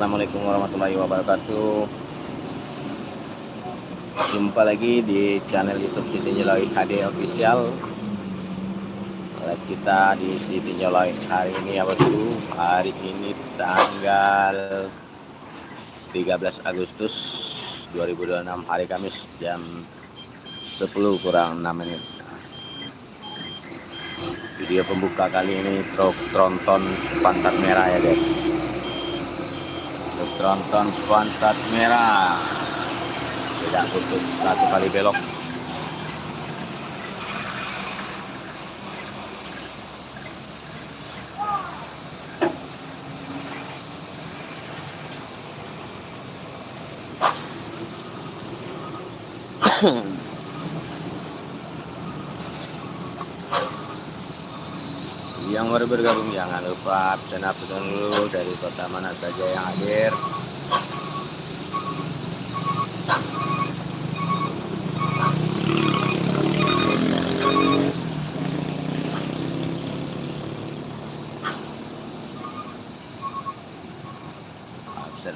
Assalamualaikum warahmatullahi wabarakatuh. Jumpa lagi di channel YouTube Siti Njolawik HD Official. Live kita di Siti Njolawik hari ini ya bosku. Hari ini tanggal 13 Agustus 2026, hari Kamis, jam 10 kurang 6 menit. Video pembuka kali ini truk tronton pantat merah ya guys. Truk tronton pantat merah tidak putus satu kali belok. Yang baru bergabung jangan lupa absen dulu dari kota mana saja yang hadir.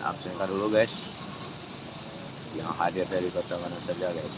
Absen kan dulu guys, yang hadir dari kota mana saja guys.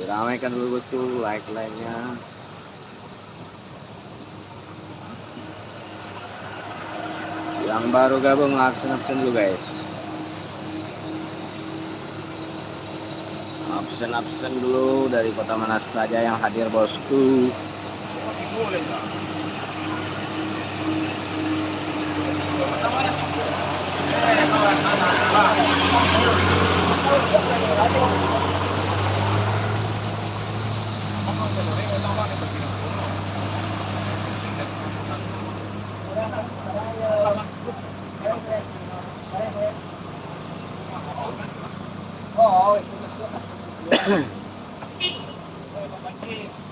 Ramaikan dulu bosku, like-nya. Yang baru gabung absen dulu guys. Absen dulu dari kota mana saja yang hadir bosku.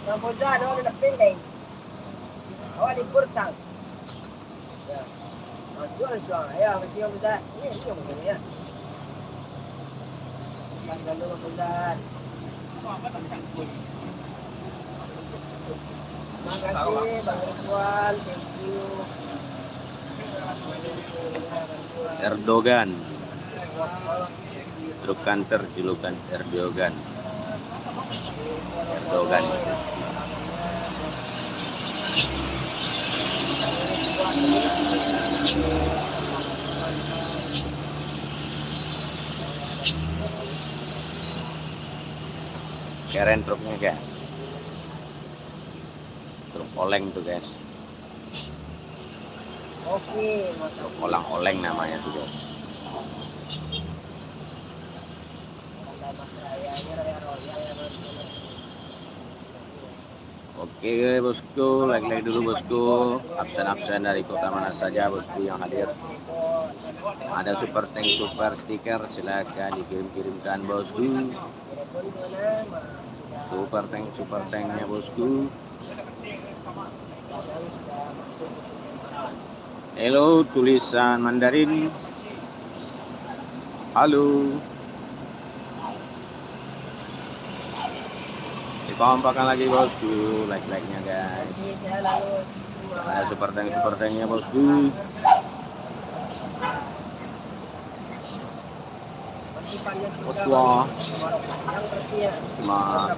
Nampoldan, oh, napinday. Oh, importante. Masuk. Ya, mesti yang muda. Ini yang muda ya. Tanggal dulu muda. Terima kasih Bang Ridwan, thank you. Erdogan, truk kantor julukan Erdogan. Keren truknya guys, truk oleng tuh guys. Oke, Truk oleng namanya tuh guys. Oke bosku, like dulu bosku. Absen dari kota mana saja bosku yang hadir. Ada super tank, super stiker, silakan dikirimkan bosku. Super tanknya bosku. Hello, tulisan Mandarin. Halo. Dikompakan lagi bosku, like-nya guys. Ada super tanknya bosku. Oswa sama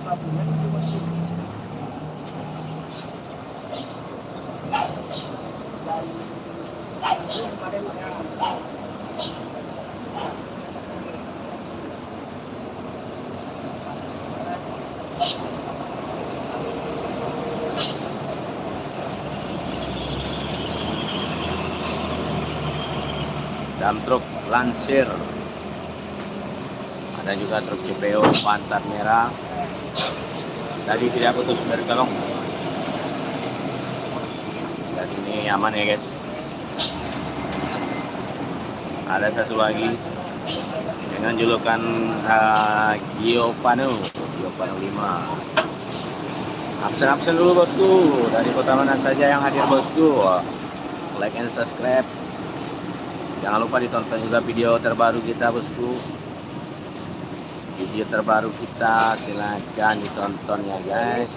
dump truk Lancer. Ada juga truk CPO pantat merah. Tadi tidak putus berkelong. Dan ini aman ya guys. Ada satu lagi dengan julukan Giovanni 5. Absen dulu bosku, dari kota mana saja yang hadir bosku. Like and subscribe. Jangan lupa ditonton juga video terbaru kita bosku. Video terbaru kita silakan ditonton ya guys.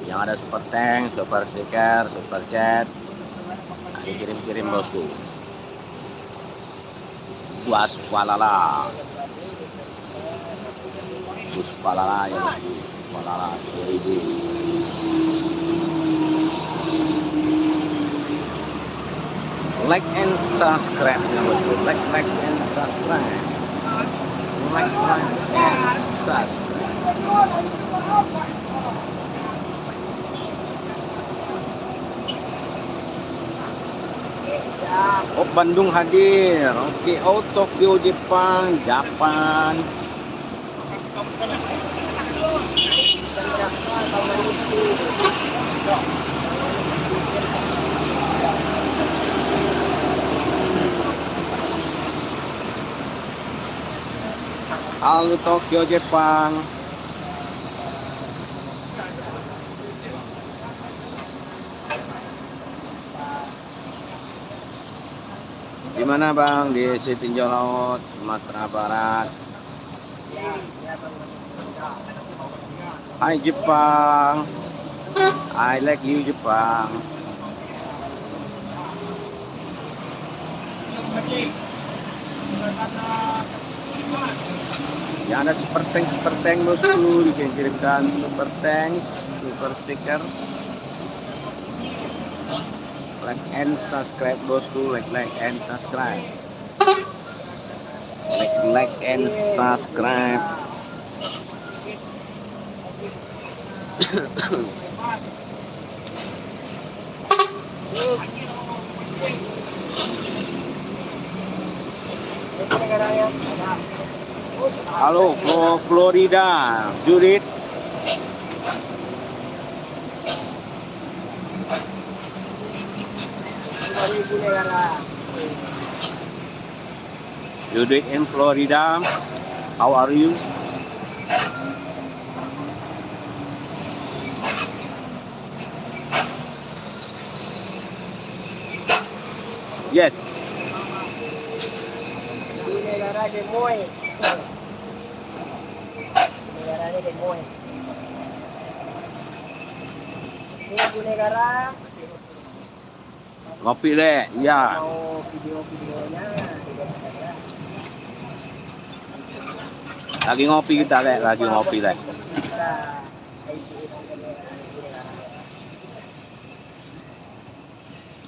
Yang ada super tank, super stiker, super chat, nah, dikirim-kirim bosku. Waspalala ya bosku. Waspalala 1000. Like and subscribe ya bosku. Like and subscribe. Like and subscribe. Oh, Bandung hadir. Oke, oh Tokyo Jepang, Japan. Halo Tokyo Jepang. Di mana Bang? Di Sitinjau Laut, Sumatera Barat. Hai Jepang. I like you Jepang. Ya ada super tank bosku, dikirimkan super tank, super stiker. Like and subscribe bosku, like and subscribe. Like and subscribe. Halo Florida, Judith. Judith in Florida, how are you? Yes. Negara Demoy. Negaranya Demoy. Ini negara Ngopi deh, ya. mau video-videonya Lagi ngopi kita deh, lagi ngopi deh. bisa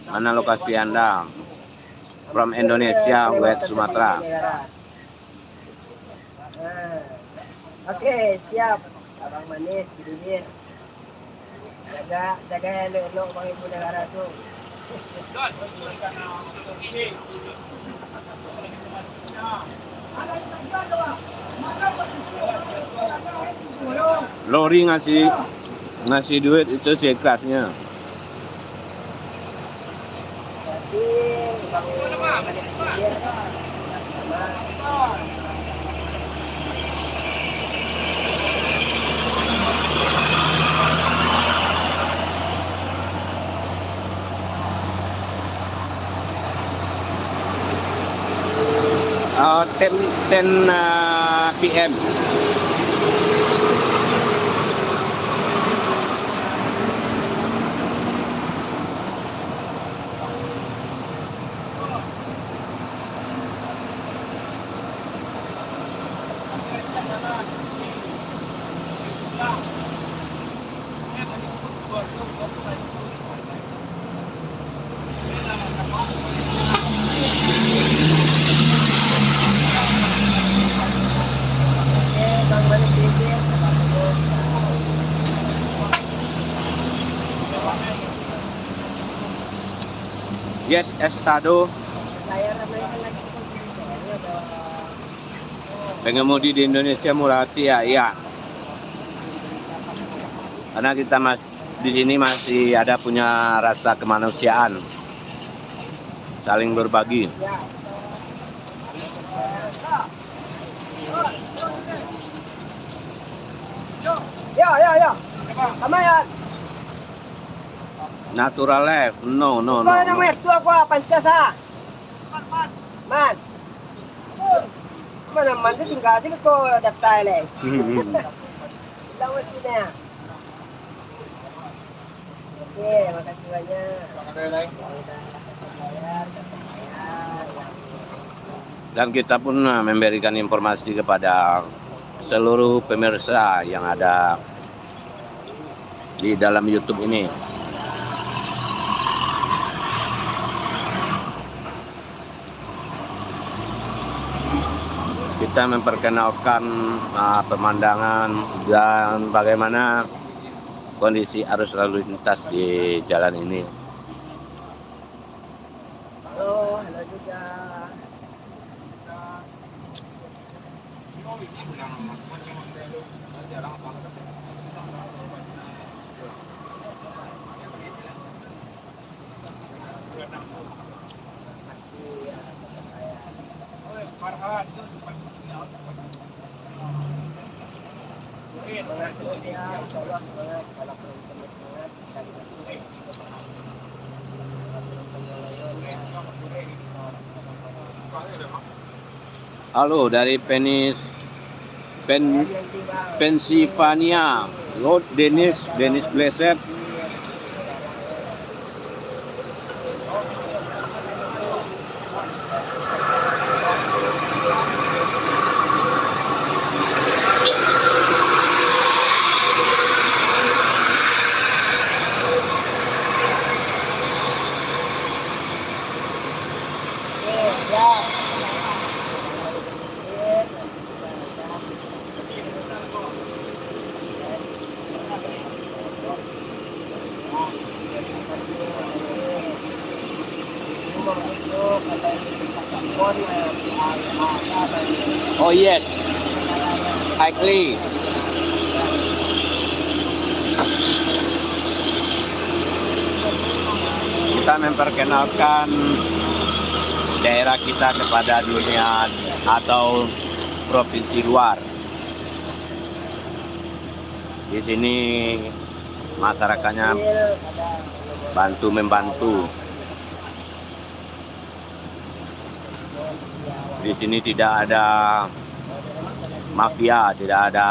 Mana lokasi Anda? From Indonesia, West Sumatera. Oke, siap. Abang Manis, Bidin. Jaga elok-elok bang ibu negara tuh. Lori ngasih duit itu seikhlasnya. Jadi, bang Manis Bidin. Uh, 10 PM. Bang Manis Bidin. Yes, Estado. Saya ramaikan lagi. Pengemudi di Indonesia murah hati ya, iya. Karena kita di sini masih ada punya rasa kemanusiaan, saling berbagi. Ya. Tama yan. Natural life, no. Ikaw naman, ito ako, pansya sa. Man. Man naman, tinggal sila ko detail eh. Lawas sila. Oke, makasih banyak. Dan kita pun memberikan informasi kepada seluruh pemirsa yang ada di dalam YouTube ini. Kita memperkenalkan pemandangan dan bagaimana kondisi arus lalu lintas di jalan ini. Halo juga. Semangat terus ya, insyaallah semangat. Kalau teman-teman semangat, Halo dari Pennsylvania, Lord Dennis Blessed. Oh yes, Aikli. Kita memperkenalkan daerah kita kepada dunia atau provinsi luar. Di sini masyarakatnya bantu membantu. Di sini tidak ada mafia, tidak ada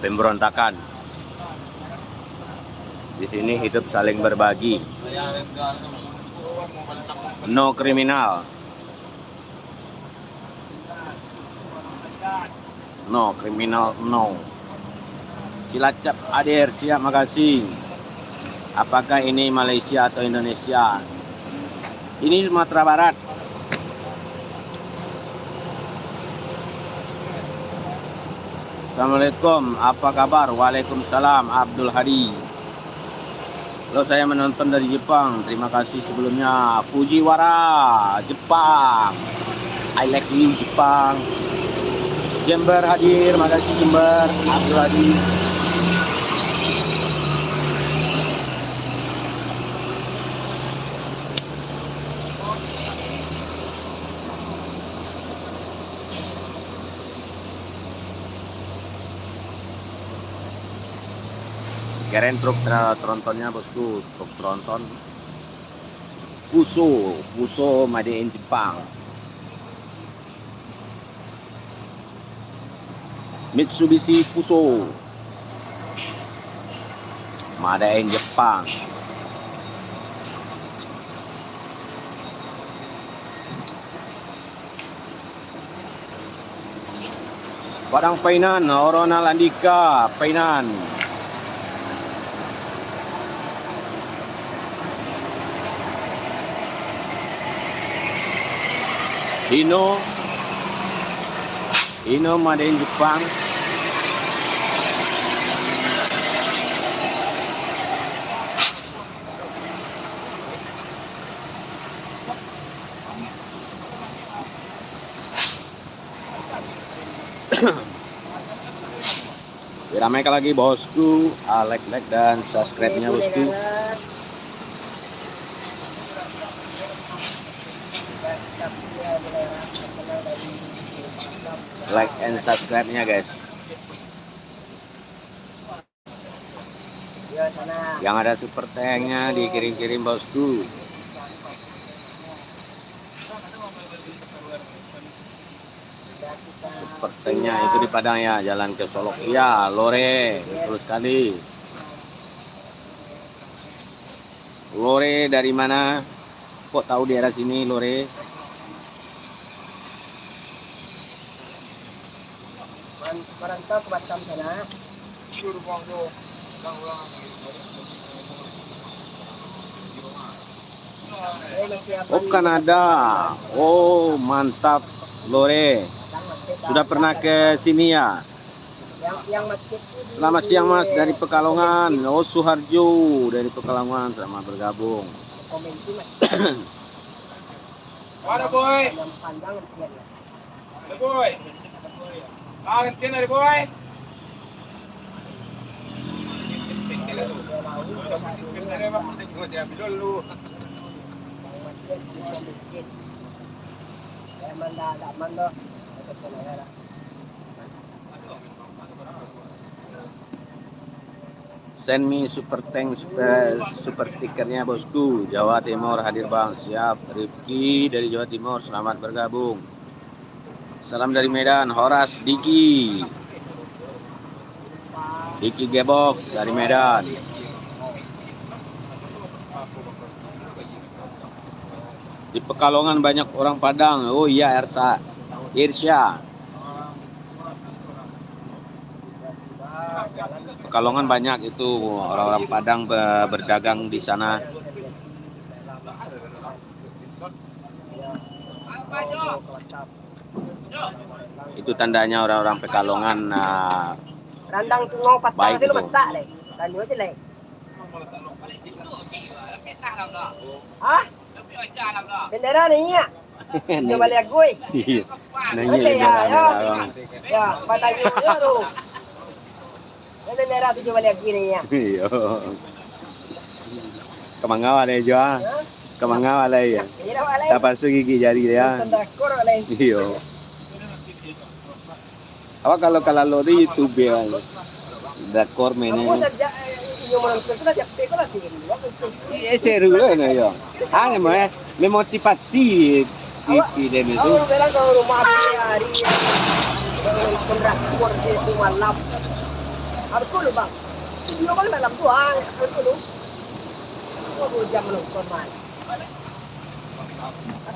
pemberontakan. Di sini hidup saling berbagi. No kriminal. No kriminal, no. Cilacap hadir, siap, makasih. Apakah ini Malaysia atau Indonesia? Ini Sumatera Barat. Assalamualaikum, apa kabar? Waalaikumsalam, Abdul Hadi. Lo saya menonton dari Jepang. Terima kasih sebelumnya. Fujiwara, Jepang. I like you, Jepang. Jember hadir, makasih Jember. Abdul Hadi. Keren truk trontonnya bosku, truk tronton Fuso made in Jepang. Mitsubishi Fuso made in Jepang. Padang Painan, Ronald Andika Painan. Hino made in Jepang. Diramaikan lagi bosku, like dan subscribe-nya bosku. Like and subscribe-nya guys. Yang ada super tanknya dikirim-kirim bosku. Super tanknya itu di Padang ya, jalan ke Solok. Iya, Lore, betul sekali. Lore dari mana? Kok tahu daerah sini Lore? Merantau ke Batam sana. Oh Kanada. Oh mantap Lore. Sudah pernah ke sini ya? Yang masjid. Selamat siang Mas dari Pekalongan. Oh Suharjo dari Pekalongan, selamat bergabung. Ada boy. Pandang Ada boy. Gantian ada boy. Send me super tank super stikernya bosku. Jawa Timur hadir bang, siap. Rifki dari Jawa Timur, selamat bergabung. Salam dari Medan, Horas Diki. Diki Gebok dari Medan. Di Pekalongan banyak orang Padang. Oh iya Irsya. Pekalongan banyak itu orang-orang Padang berdagang di sana. Itu tandanya orang-orang Pekalongan. Randang tungau patang Baik sih lu itu. masak deh. Dan aja leh. Hah? Bendera nih ya. Coba lihat gue. Iya. Nanya Ada ya, bendera ya. orang. Ya, patang itu tuh. Bendera tuh coba lihat gue nih ya. Iya. Kemangawa deh Joa. Kemangawa lah ya. Iya, wala. Dapat gigi jari ya. Tanda kor wala. Iya. Apa kalau lo di YouTube ya? Dakor Ako mainnya. sa yung mga ko na jape ko na sige. Seru kan ya. Ano mo may motivasi TV din itu. Ako bilang ko rumah hari kontraktor itu malam. Ako lu bang. Iyo bang dalam tu ako lu. Ako jam nonton man.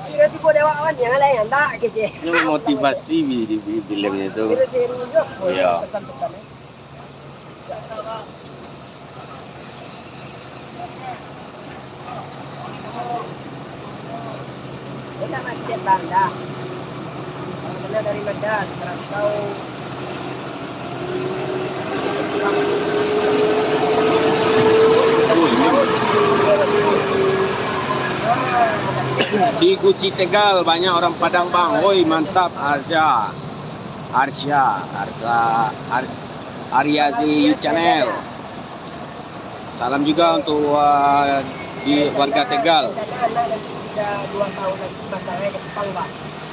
Kira tipe dewa awan yang lain anda kece. Yung motivasi di filmnya itu. Seru-seru juga. Iya. Pesan-pesannya. Kita macet banda. Benar dari Medan, merantau. Di Guci Tegal banyak orang Padang bang. Woi mantap Aryazi Channel. Salam juga untuk di warga Tegal.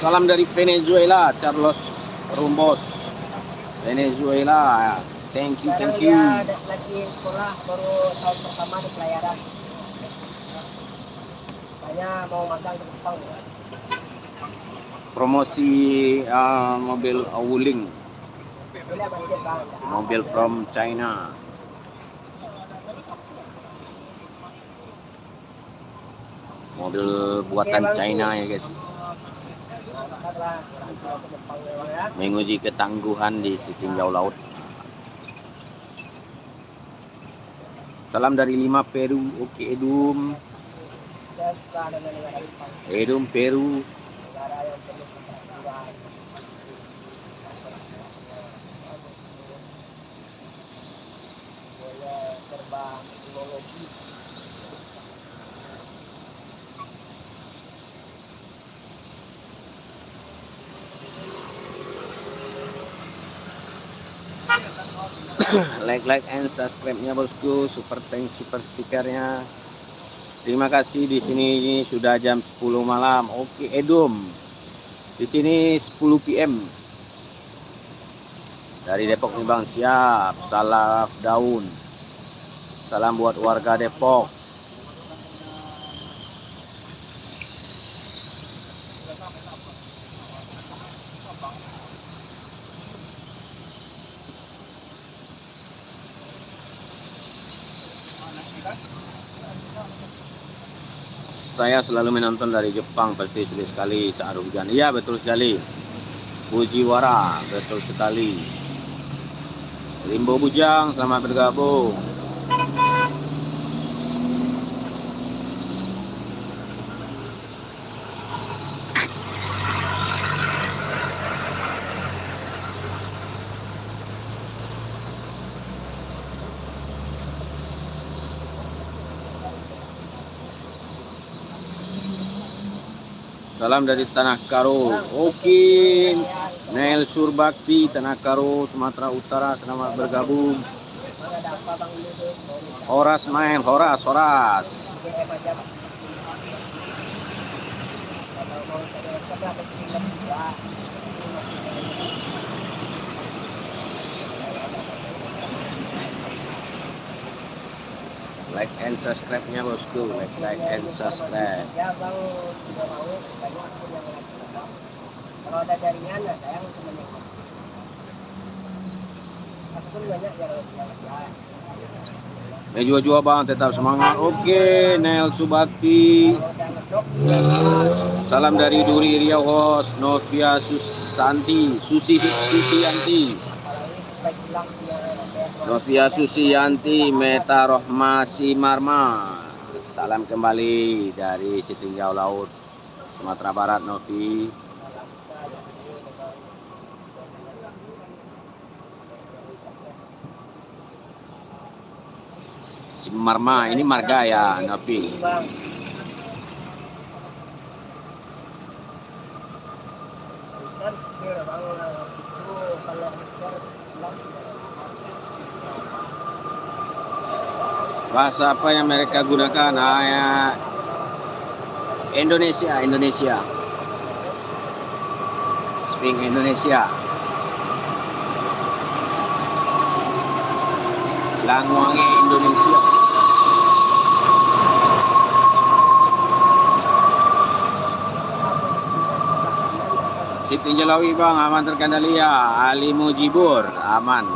Salam dari Venezuela, Carlos Rumbos. Venezuela. Thank you. Lagi sekolah baru tahun pertama di pelayaran. Saya mau magang ke Jepang. Promosi mobil Wuling, Boleh macet bang. mobil from China. Mobil buatan China ya guys. Menguji ketangguhan di setinjau laut. Salam dari 5 Peru. Oke Edum. Saya suka dengan negara Jepang. Edum Peru. Negara yang penuh keteraturan. Boleh terbang teknologi. like and subscribe-nya bosku, super thanks super stikernya. Terima kasih. Di sini sudah jam 10 malam. Oke, Edom. Di sini 10 PM. Dari Depok nih Bang, siap. Salam daun. Salam buat warga Depok. Saya selalu menonton dari Jepang, pasti sulit sekali saat hujan. Iya, betul sekali. Fujiwara, betul sekali. Limbo Bujang, selamat bergabung. Salam dari Tanah Karo. Oke, Nail Surbakti, Tanah Karo, Sumatera Utara, selamat bergabung. Horas main, Horas. Like and subscribe-nya bosku, like and subscribe. Ya bang, tidak mau banyak akun yang lagi bang. Kalau ada jaringan, nah saya langsung menikmati. Akun banyak yang lagi. Jua bang, tetap semangat. Oke, Nel Subakti. Salam dari Duri Riau Host, Novia Susiyanti. Novia Susiyanti, Meta Rohma Simarma. Salam kembali dari Sitinjau Laut, Sumatera Barat, Novi. Simarma, ini marga ya, Novi. Bahasa apa yang mereka gunakan? Ya, Indonesia. Speak Indonesia. Langwangi Indonesia. Siti Jelawi bang, aman terkendali ya. Ali Mujibur, aman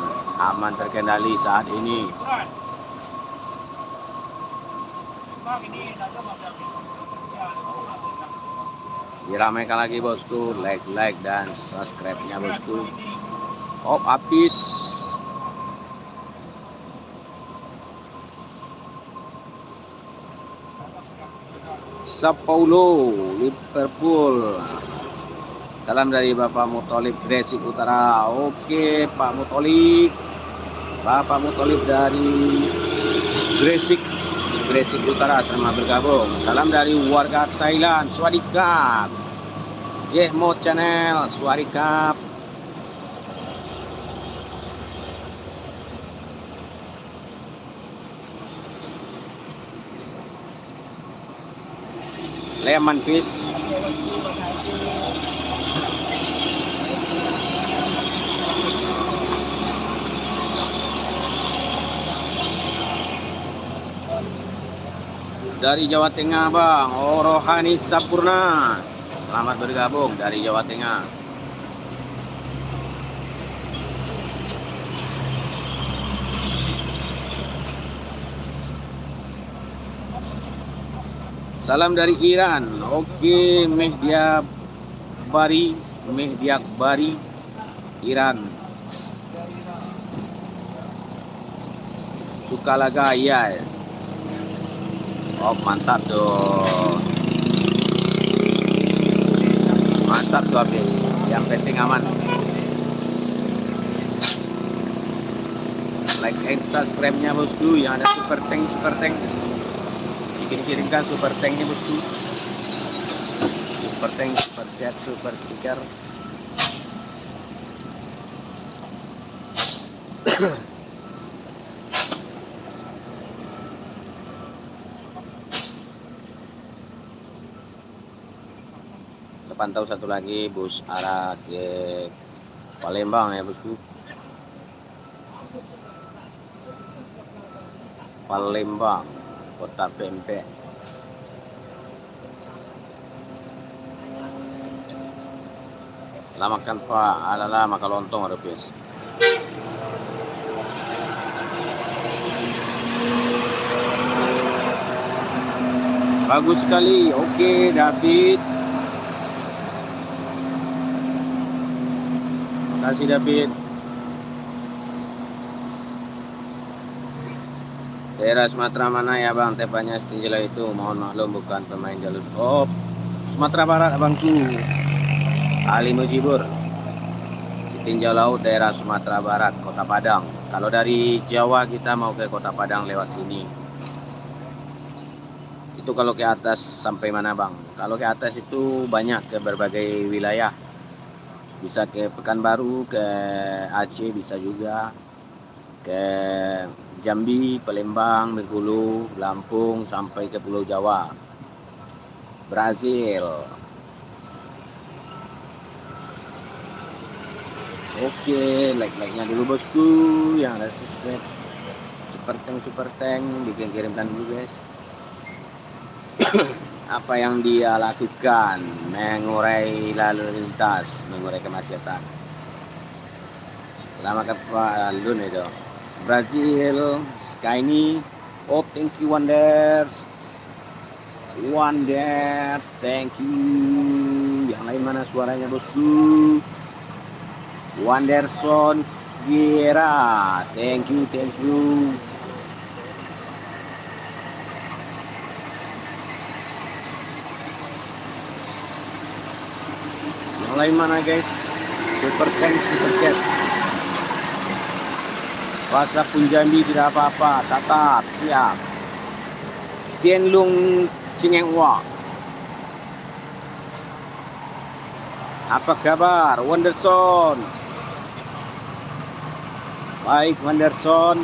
terkendali saat ini. Diramaikan lagi bosku, like dan subscribe-nya bosku. Apis. Sao Paulo, Liverpool. Salam dari Bapak Mutolib Gresik Utara. Oke, Pak Mutolib. Bapak Mutolib dari Gresik Utara, selamat bergabung. Salam dari warga Thailand, Swadikap. Jehmo Channel, Swadikap. Lemon Fish. Dari Jawa Tengah bang, Rohani Sapurna, selamat bergabung dari Jawa Tengah. Salam dari Iran. Oke, Mehdi Akbari, Iran. Sukalaga ya. Oh mantap tuh. Mantap tuh habis. Yang penting aman. Like and subscribe-nya bosku. Yang ada super tank. Dikirimkan super tanknya bosku. Super tank, super chat, super stiker. Terpantau satu lagi bus arah ke Palembang ya bosku. Palembang, kota pempek. Lamakan Pak, alala maka lontong ada pes. Bagus sekali, oke David. Makasih David. Daerah Sumatera mana ya bang? Tepatnya Setinjau itu. Mohon maklum bukan pemain jalur. Oh, Sumatera Barat abangku. Ali Mujibur. Setinjau Laut daerah Sumatera Barat, Kota Padang. Kalau dari Jawa kita mau ke Kota Padang lewat sini. Itu kalau ke atas sampai mana bang? Kalau ke atas itu banyak ke berbagai wilayah. Bisa ke Pekanbaru, ke Aceh bisa juga. Ke Jambi, Palembang, Bengkulu, Lampung sampai ke Pulau Jawa. Brazil. Oke, like-nya dulu bosku. Yang ada subscribe super tank bikin kirimkan dulu guys. Apa yang dia lakukan? Mengurai lalu lintas, mengurai kemacetan. Selamat Pak Lun itu. Brazil, Skyni. Oh, thank you Wonders. Thank you. Yang lain mana suaranya bosku? Wanderson Vieira, thank you. Yang lain mana guys? Super tank, super chat. Bahasa Punjabi tidak apa-apa, tatap, siap. Tienlung Cingengwa. Apa kabar, Wanderson? Baik, Wanderson.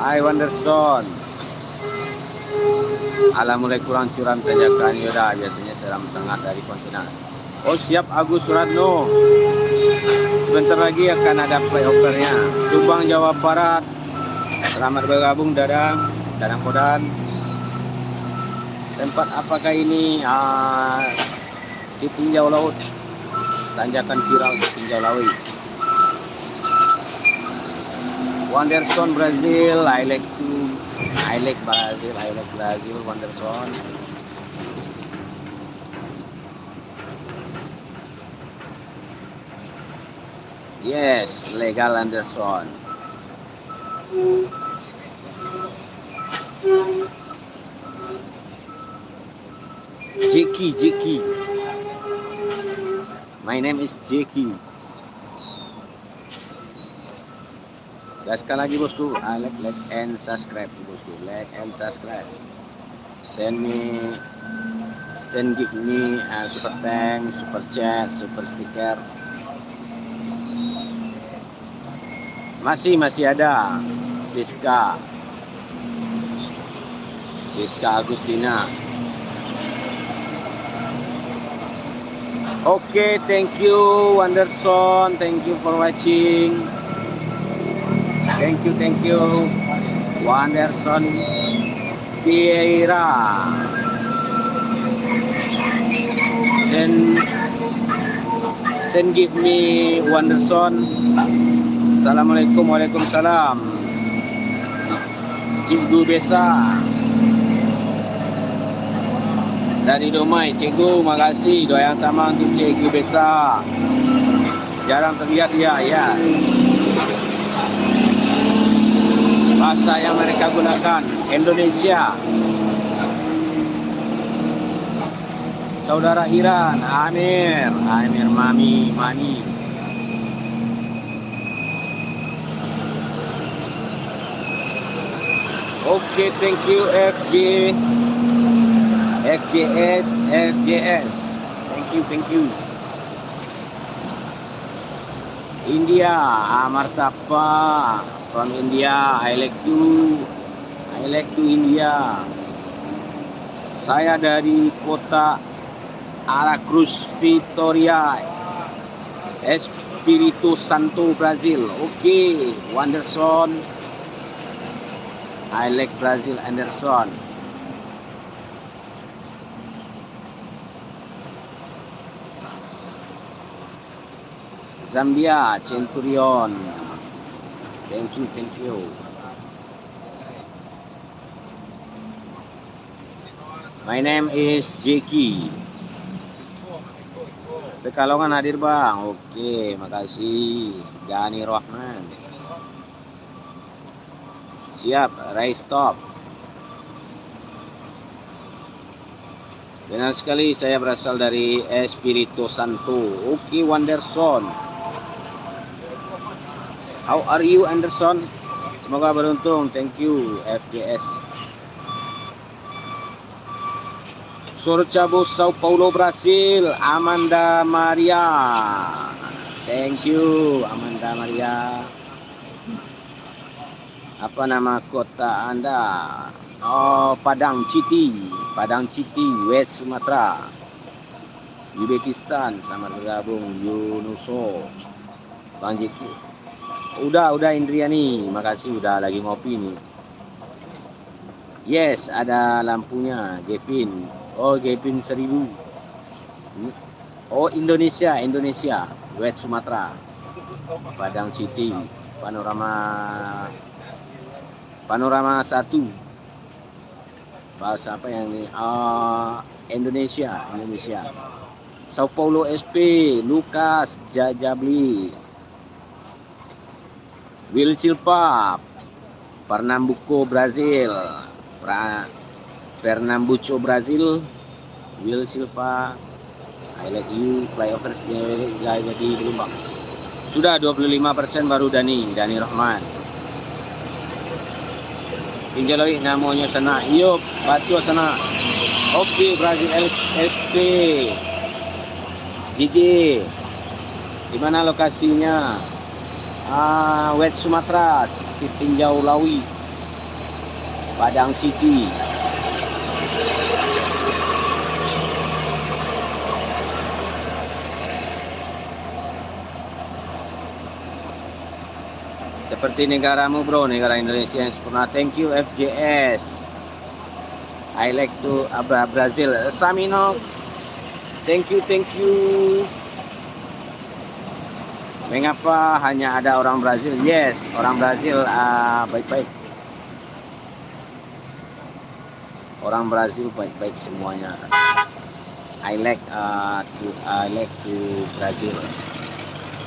Hai Wanderson. Alam mulai kurang curam tanjakan Yoda, biasanya seram tengah dari kontinent. Oh siap Agus Suratno. Sebentar lagi akan ada playoff-nya. Subang Jawa Barat. Selamat bergabung Dadang Kodan. Tempat apakah ini? Setinjau Laut. Tanjakan viral Setinjau Laut. Wanderson Brazil, I like Brazil, Wanderson. Yes, legal Anderson. Jeki. My name is Jeki. Sekali lagi bosku, like and subscribe bosku, like and subscribe. Give me super thanks, super chat, super sticker. Masih ada Siska Agustina. Oke, thank you Wanderson, thank you for watching. Thank you Wanderson Vieira. Send give me Wanderson. Assalamualaikum, waalaikumsalam. Cikgu Besa dari Domai. Cikgu, makasih. Doa yang sama untuk Cikgu Besa. Jarang terlihat ya. Bahasa yang mereka gunakan Indonesia. Saudara Iran, Amir Mani. Oke, thank you FJS. Thank you. India, Amartapa from India. I like to India. Saya dari kota Aracruz, Vitória, Espírito Santo, Brazil. Okay, Wanderson. I like Brazil, Anderson. Zambia, Centurion. Thank you, thank you. My name is Jeki. Pekalongan hadir bang. Oke, makasih. Gani Rahman. Siap, race stop. Benar sekali, saya berasal dari Espírito Santo. Oke, Wanderson. How are you, Anderson? Semoga beruntung. Thank you, FJS. Sorocabo, Sao Paulo, Brasil. Amanda Maria. Thank you, Amanda Maria. Apa nama kota Anda? Oh, Padang City, West Sumatera. Uzbekistan, selamat bergabung. Yunuso, Bang Jeki. Udah Indriani, makasih udah lagi ngopi nih. Yes, ada lampunya, Gavin. Oh, Gavin 1000. Oh, Indonesia, West Sumatera. Padang City, Panorama 1. Bahasa apa yang ini? Indonesia. Sao Paulo SP, Lucas Jajabli. Will Silva, Pernambuco, Brazil. Pernambuco, Brazil. Will Silva, I like you. Flyovers jadi gelombang. Sudah 25% baru Dani Rahman. Pinjaloi namanya sana. Yuk, batu sana. Oke, Brazil SP. JJ. Di mana lokasinya? West Sumatera, Sitinjau Lawi. Padang City. Seperti negaramu bro, negara Indonesia yang sempurna. Thank you FJS. I like to Brazil. Saminox. Thank you. Mengapa hanya ada orang Brazil? Yes, orang Brazil baik-baik. Orang Brazil baik-baik semuanya. I like to Brazil.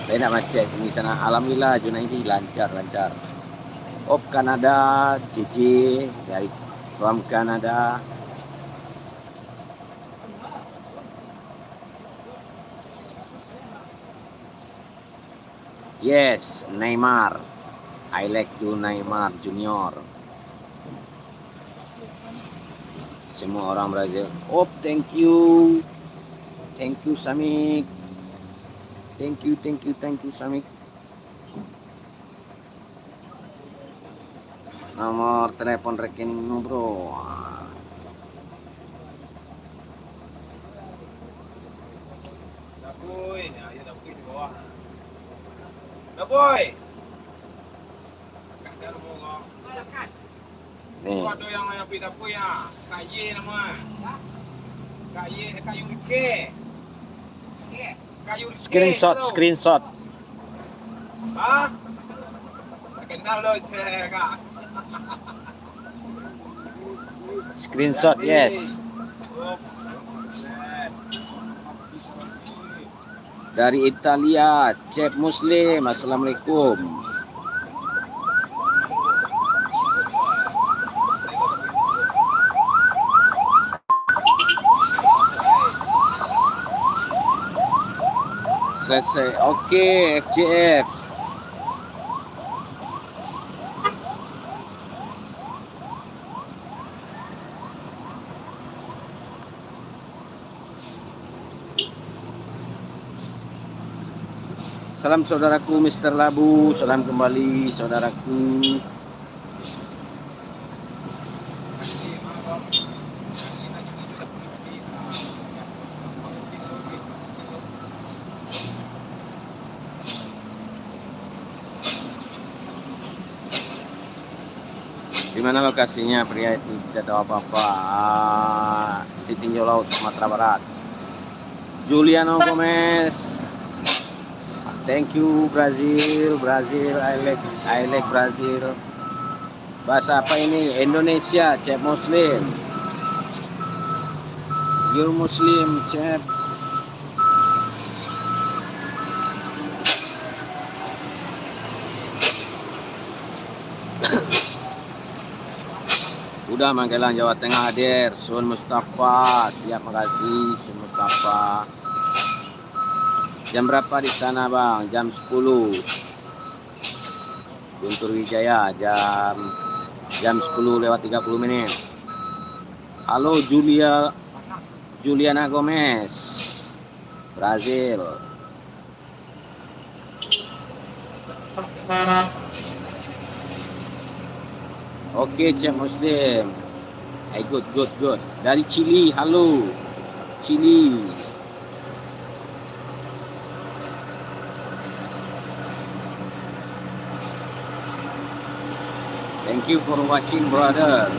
Saya nak macam di sana. Alhamdulillah Junaidi lancar. Of Kanada, JJ dari from Canada. Yes, Neymar. I like to Neymar Junior. Semua orang Brazil. Oh, thank you Samik. Thank you Samik. Nomor telepon rekening bro. Boy. Kasih lu mau. Nih. Ada yang pindah ya. KY nama. Kayu Rike. Screenshot. Hah? Kenal lo Kak. Screenshot, yes. Dari Italia, Chef Muslim. Assalamualaikum. Selesai. Oke, FJF. Salam saudaraku Mr. Labu, salam kembali saudaraku. Di mana lokasinya pria itu tidak tahu apa-apa. Sitinjau Laut, Sumatera Barat. Juliano Gomez. Thank you Brazil, I like Brazil. Bahasa apa ini? Indonesia, Chef Muslim. You're Muslim, Chef. Udah Magelang Jawa Tengah hadir. Sun Mustafa, siap, makasih Sun Mustafa. Jam berapa di sana Bang? Jam 10. Guntur Wijaya jam 10:30. Halo Juliana Gomez, Brazil. Oke, Chef Muslim. Good. Dari Chili, halo. Chili. Thank you for watching, brother.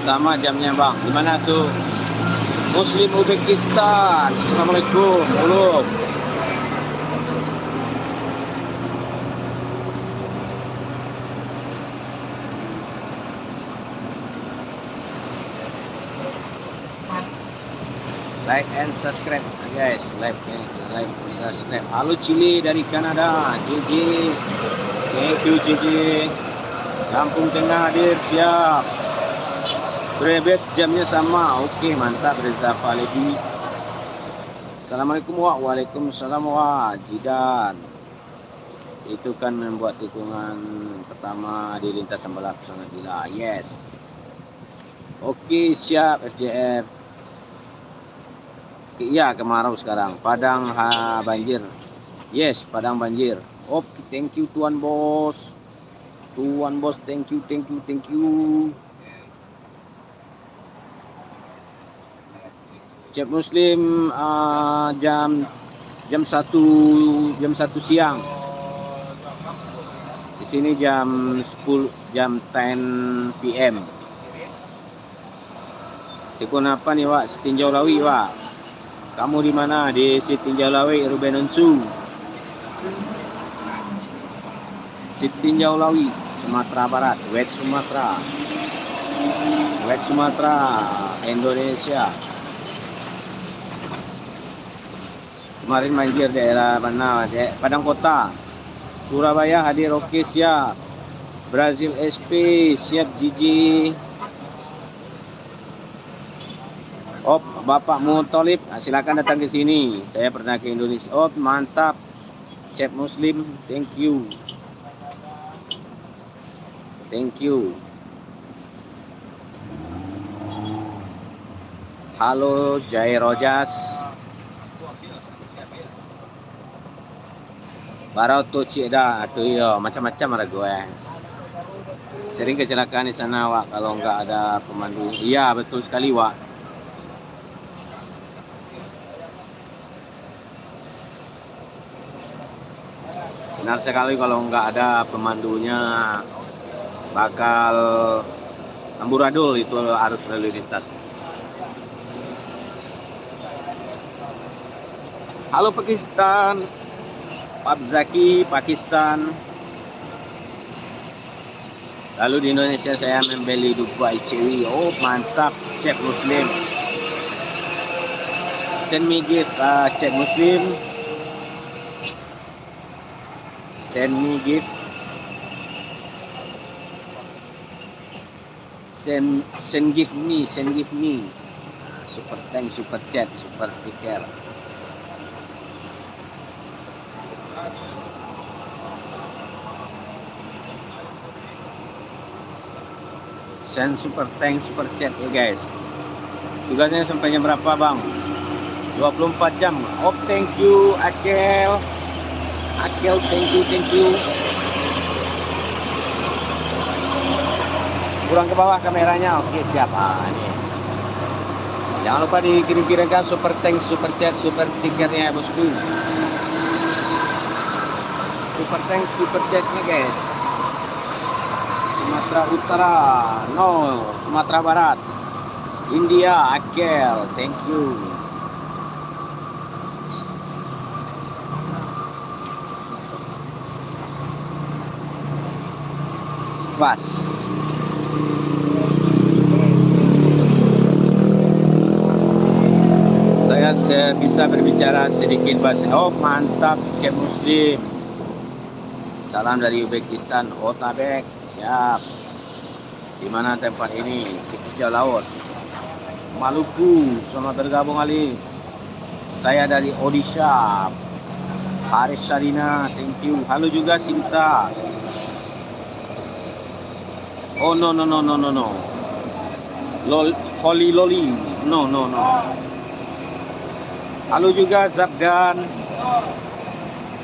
Sama jamnya, Bang. Gimana tuh? Muslim Uzbekistan. Assalamualaikum. Halo. Like and subscribe guys, like subscribe. Halo Chili dari Kanada, JJ. Thank you JJ. Lampung Tengah hadir, siap. Brebes jamnya sama. Oke, mantap Reza Falebi. Assalamualaikum waalaikumsalam Jidan. Itu kan membuat tikungan pertama di lintasan balap sangat gila. Yes. Oke, siap FJR. Iya, kemarau sekarang. Padang banjir. Yes, Padang banjir. Oke, thank you Tuan Bos. Tuan Bos, thank you. Chef Muslim jam 1 siang. Di sini jam 10 PM. Tikun apa nih, Wak? Sitinjau Lawi, Wak. Kamu di mana? Di Sitinjau Lawi, Ruben Unsu. Sitinjau Lawi, Sumatera Barat, West Sumatera, Indonesia. Kemarin banjir daerah mana? Padang Kota. Surabaya hadir, oke, siap. Brazil SP, siap Gigi. Oh, Bapak Mutolib, silakan datang ke sini. Saya pernah ke Indonesia. Oh, mantap. Chef Muslim, thank you. Halo Jai Rojas. Barau tu cik dah, tu yo macam-macam ada gue. Sering kecelakaan di sana, Wak, kalau nggak ada pemandu. Iya, betul sekali, Wak. Benar sekali, kalau nggak ada pemandunya bakal amburadul itu arus lalu lintas. Halo Pakistan, Pak Zaki, Pakistan. Lalu di Indonesia saya membeli Dubai Chewy. Oh, mantap, Chef Muslim. Send me gift, Chef Muslim. Send me gift. Send give me. Super thanks, super chat, super sticker. Send super thanks, super chat ya guys. Tugasnya sampai jam berapa, Bang? 24 jam. Oh, thank you Akel. Akel, thank you. Kurang ke bawah kameranya. Oke, siap. Ini. Jangan lupa dikirim-kirimkan super thanks, super chat, super stikernya ya bosku. Super thanks, super chatnya guys. Sumatera Utara, no, Sumatera Barat, India, Akel, thank you. Pas. Saya bisa berbicara sedikit bahasa. Oh mantap, Cep Muslim. Salam dari Uzbekistan, Otabek, siap. Di mana tempat ini? Di Pulau Laut, Maluku. Selamat bergabung Ali. Saya dari Odisha, Haris Sarina, thank you. Halo juga Sinta. Oh no. Holy loli. No. Halo juga Zabdan.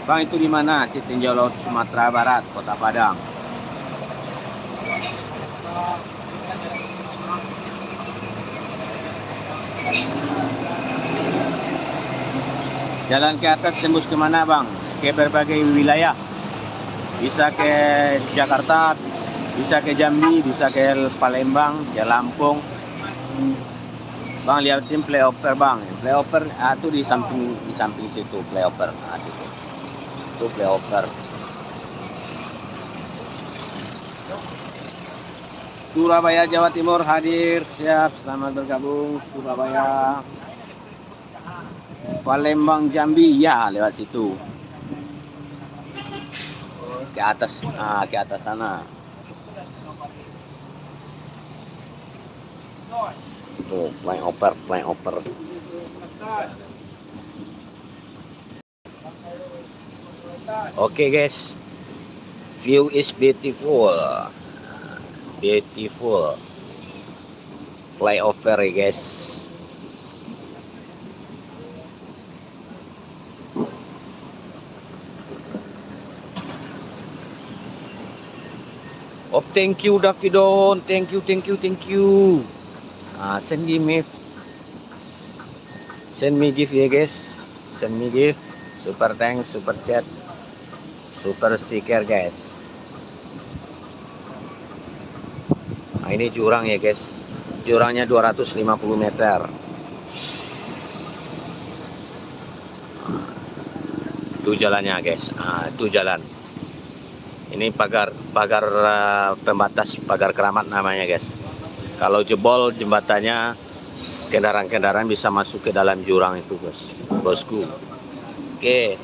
Bang, itu di mana? Si Tinjau Laut Sumatera Barat, Kota Padang. Jalan ke atas tembus kemana bang? Ke berbagai wilayah. Bisa ke Jakarta, bisa ke Jambi, bisa ke Palembang, ke Lampung. Bang, lihatin playoper bang. Playoper itu di samping situ playoper. Situ. Itu playoper. Surabaya, Jawa Timur hadir, siap. Selamat bergabung Surabaya. Palembang, Jambi, ya lewat situ. Ke atas sana. Itu flyover. Oke guys, view is beautiful. Flyover ya guys. Oh, thank you Davidon, thank you. Send me gift ya guys. Send me gift, super thanks, super chat, super stiker guys. Nah, ini jurang ya guys. Jurangnya 250 meter. Itu jalannya guys. Itu jalan. Ini pagar pembatas, pagar keramat namanya guys. Kalau jebol jembatannya, kendaraan-kendaraan bisa masuk ke dalam jurang itu guys, bosku. Oke.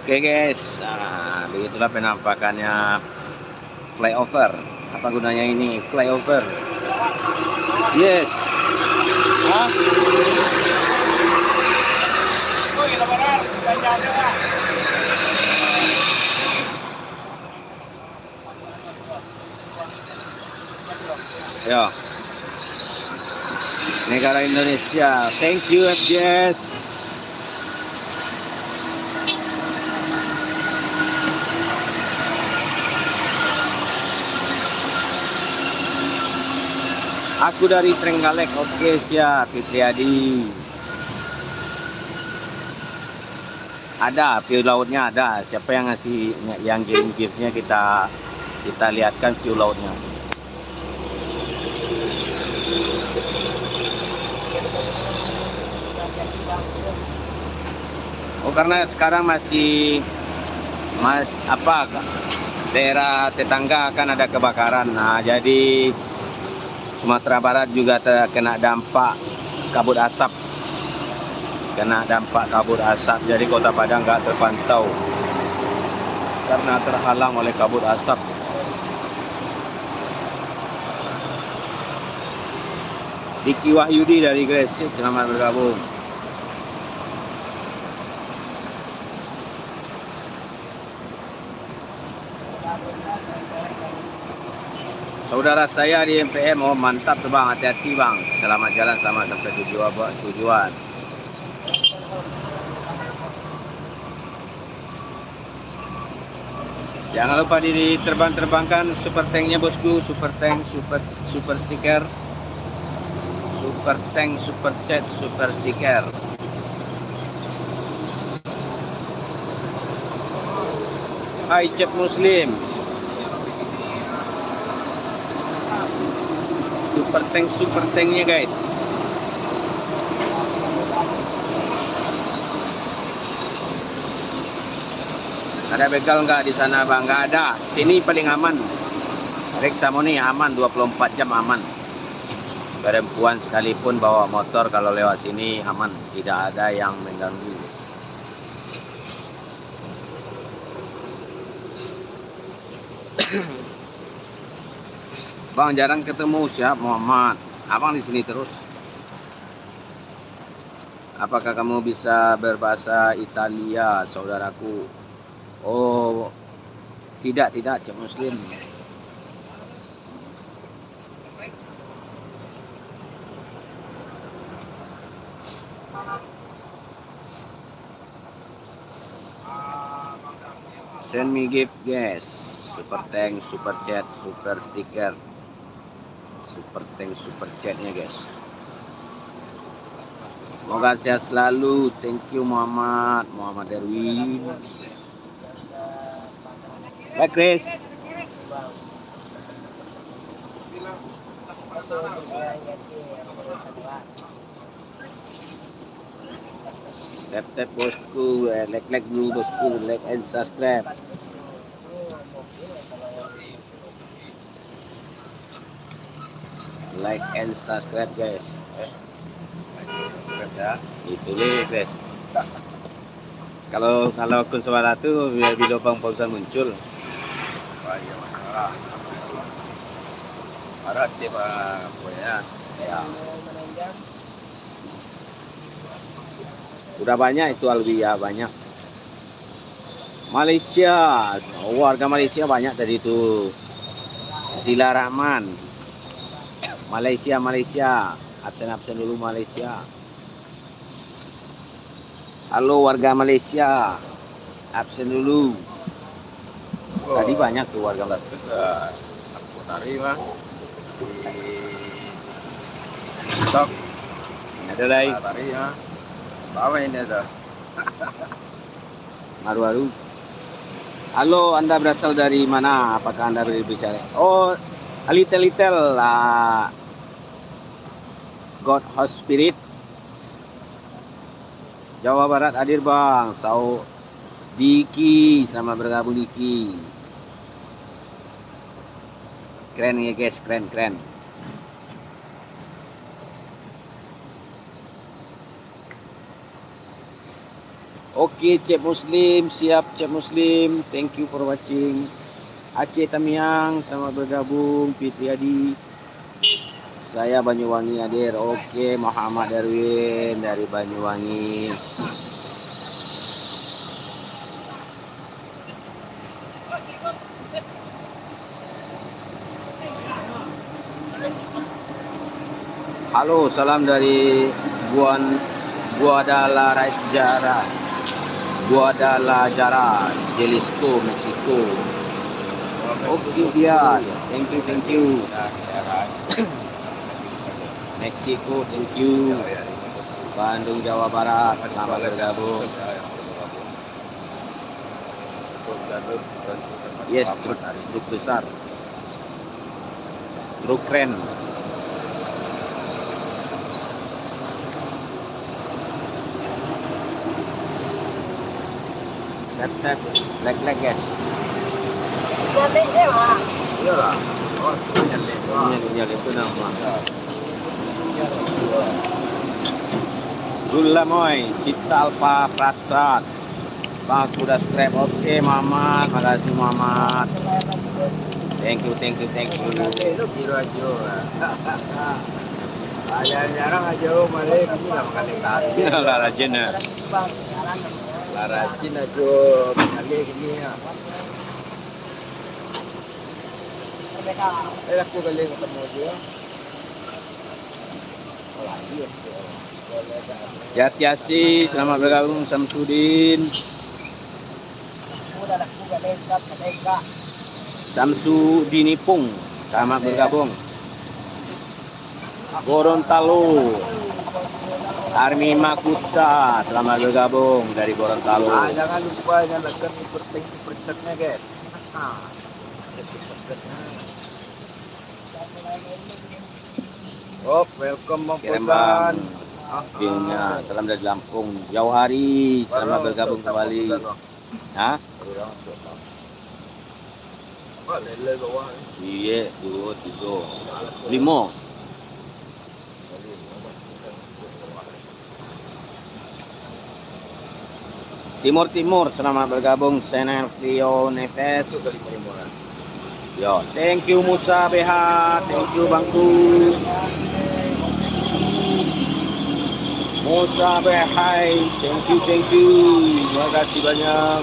Oke guys, begitulah penampakannya flyover. Apa gunanya ini flyover? Yes. Ya. Negara Indonesia. Thank you FJS. Aku dari Trenggalek. Oke, siap Fitriadi. Ada view lautnya, ada. Siapa yang ngasih, yang kirim giftnya, kita lihatkan view lautnya. Oh, karena sekarang masih daerah tetangga kan ada kebakaran. Nah, jadi Sumatera Barat juga terkena dampak kabut asap. Jadi Kota Padang nggak terpantau karena terhalang oleh kabut asap. Diki Wahyudi dari Gresik, selamat bergabung. Saudara saya di MPM, oh mantap tuh bang, hati-hati bang. Selamat jalan sama sampai tujuan. Jangan lupa diterbangkan super tanknya bosku, super tank, super stiker, super tank, super chat, super stiker. Hai Cep Muslim. Super tanknya guys. Ada begal nggak di sana bang? Nggak ada. Sini paling aman. Reksamoni aman, 24 jam aman. Perempuan sekalipun bawa motor kalau lewat sini aman, tidak ada yang mengganggu. Bang jarang ketemu, siap Muhammad. Abang di sini terus. Apakah kamu bisa berbahasa Italia, saudaraku? Oh, tidak, Cek Muslim. Send me gift guys. Super tank, super chat, super stiker. Super tank, super chatnya guys. Semoga sehat selalu. Thank you Muhammad Erwin. Baik Chris. Tap bosku, like dulu bosku, like and subscribe. Like and subscribe guys. Ya, itu guys. Kalau akun suara tuh video Bang Fauzan muncul. Wah, iya masalah. Harap dia ya. Ya. Udah banyak itu Alwia, banyak. Malaysia, warga Malaysia banyak tadi itu. Zila Rahman. Malaysia. Absen dulu Malaysia. Halo warga Malaysia. Absen dulu. Tadi banyak tuh warga Malaysia. Terus aku tarik mah di TikTok. Ada lagi. Tarik mah. Bawa ini ada. Maru-maru. Halo, Anda berasal dari mana? Apakah Anda berbicara? Oh, little God House Spirit. Jawa Barat hadir bang. Diki, selamat bergabung Diki. Keren ya guys, keren. Oke, Cep Muslim, siap Cep Muslim. Thank you for watching. Aceh Tamiang, selamat bergabung. Fitriadi. Saya Banyuwangi hadir. Oke, Muhammad Darwin dari Banyuwangi. Halo, salam dari Guadalajara, Jalisco, Meksiko. Oke, Bias. Thank you. Meksiko, thank you. Bandung, Jawa Barat, selamat bergabung. Yes, truk besar. Truk keren. Tap, like guys. Nyalik deh mah. Iyalah. Oh, nyalek. Nyali itu nama. Gulamoy, Sita Alfa Prasad. Bang udah subscribe. Oke, Mamat, makasih Mamat. Thank you. Lu kira aja. Jarang aja malah ini enggak makan ikan. Lah rajin ya. Larajin aja kali gini ya. mereka. Aku kali ketemu dia. Jatiasi, selamat bergabung Samsudin. Udah aku gak dekat, gak dekat. Samsudinipung, selamat bergabung. Gorontalo. Army Makuta, selamat bergabung dari Gorontalo. Jangan lupa nyalakan super chatnya guys. Oh, welcome Bang Kiriman Fudan. filmnya, salam dari Lampung. Jauh hari, selamat bergabung kembali. Hah? Iya, 2, 3, 5. Timur, selamat bergabung. Senelvio Neves. Yo, thank you Musa BH, thank you Bangku. Musa BH, thank you. Terima kasih banyak.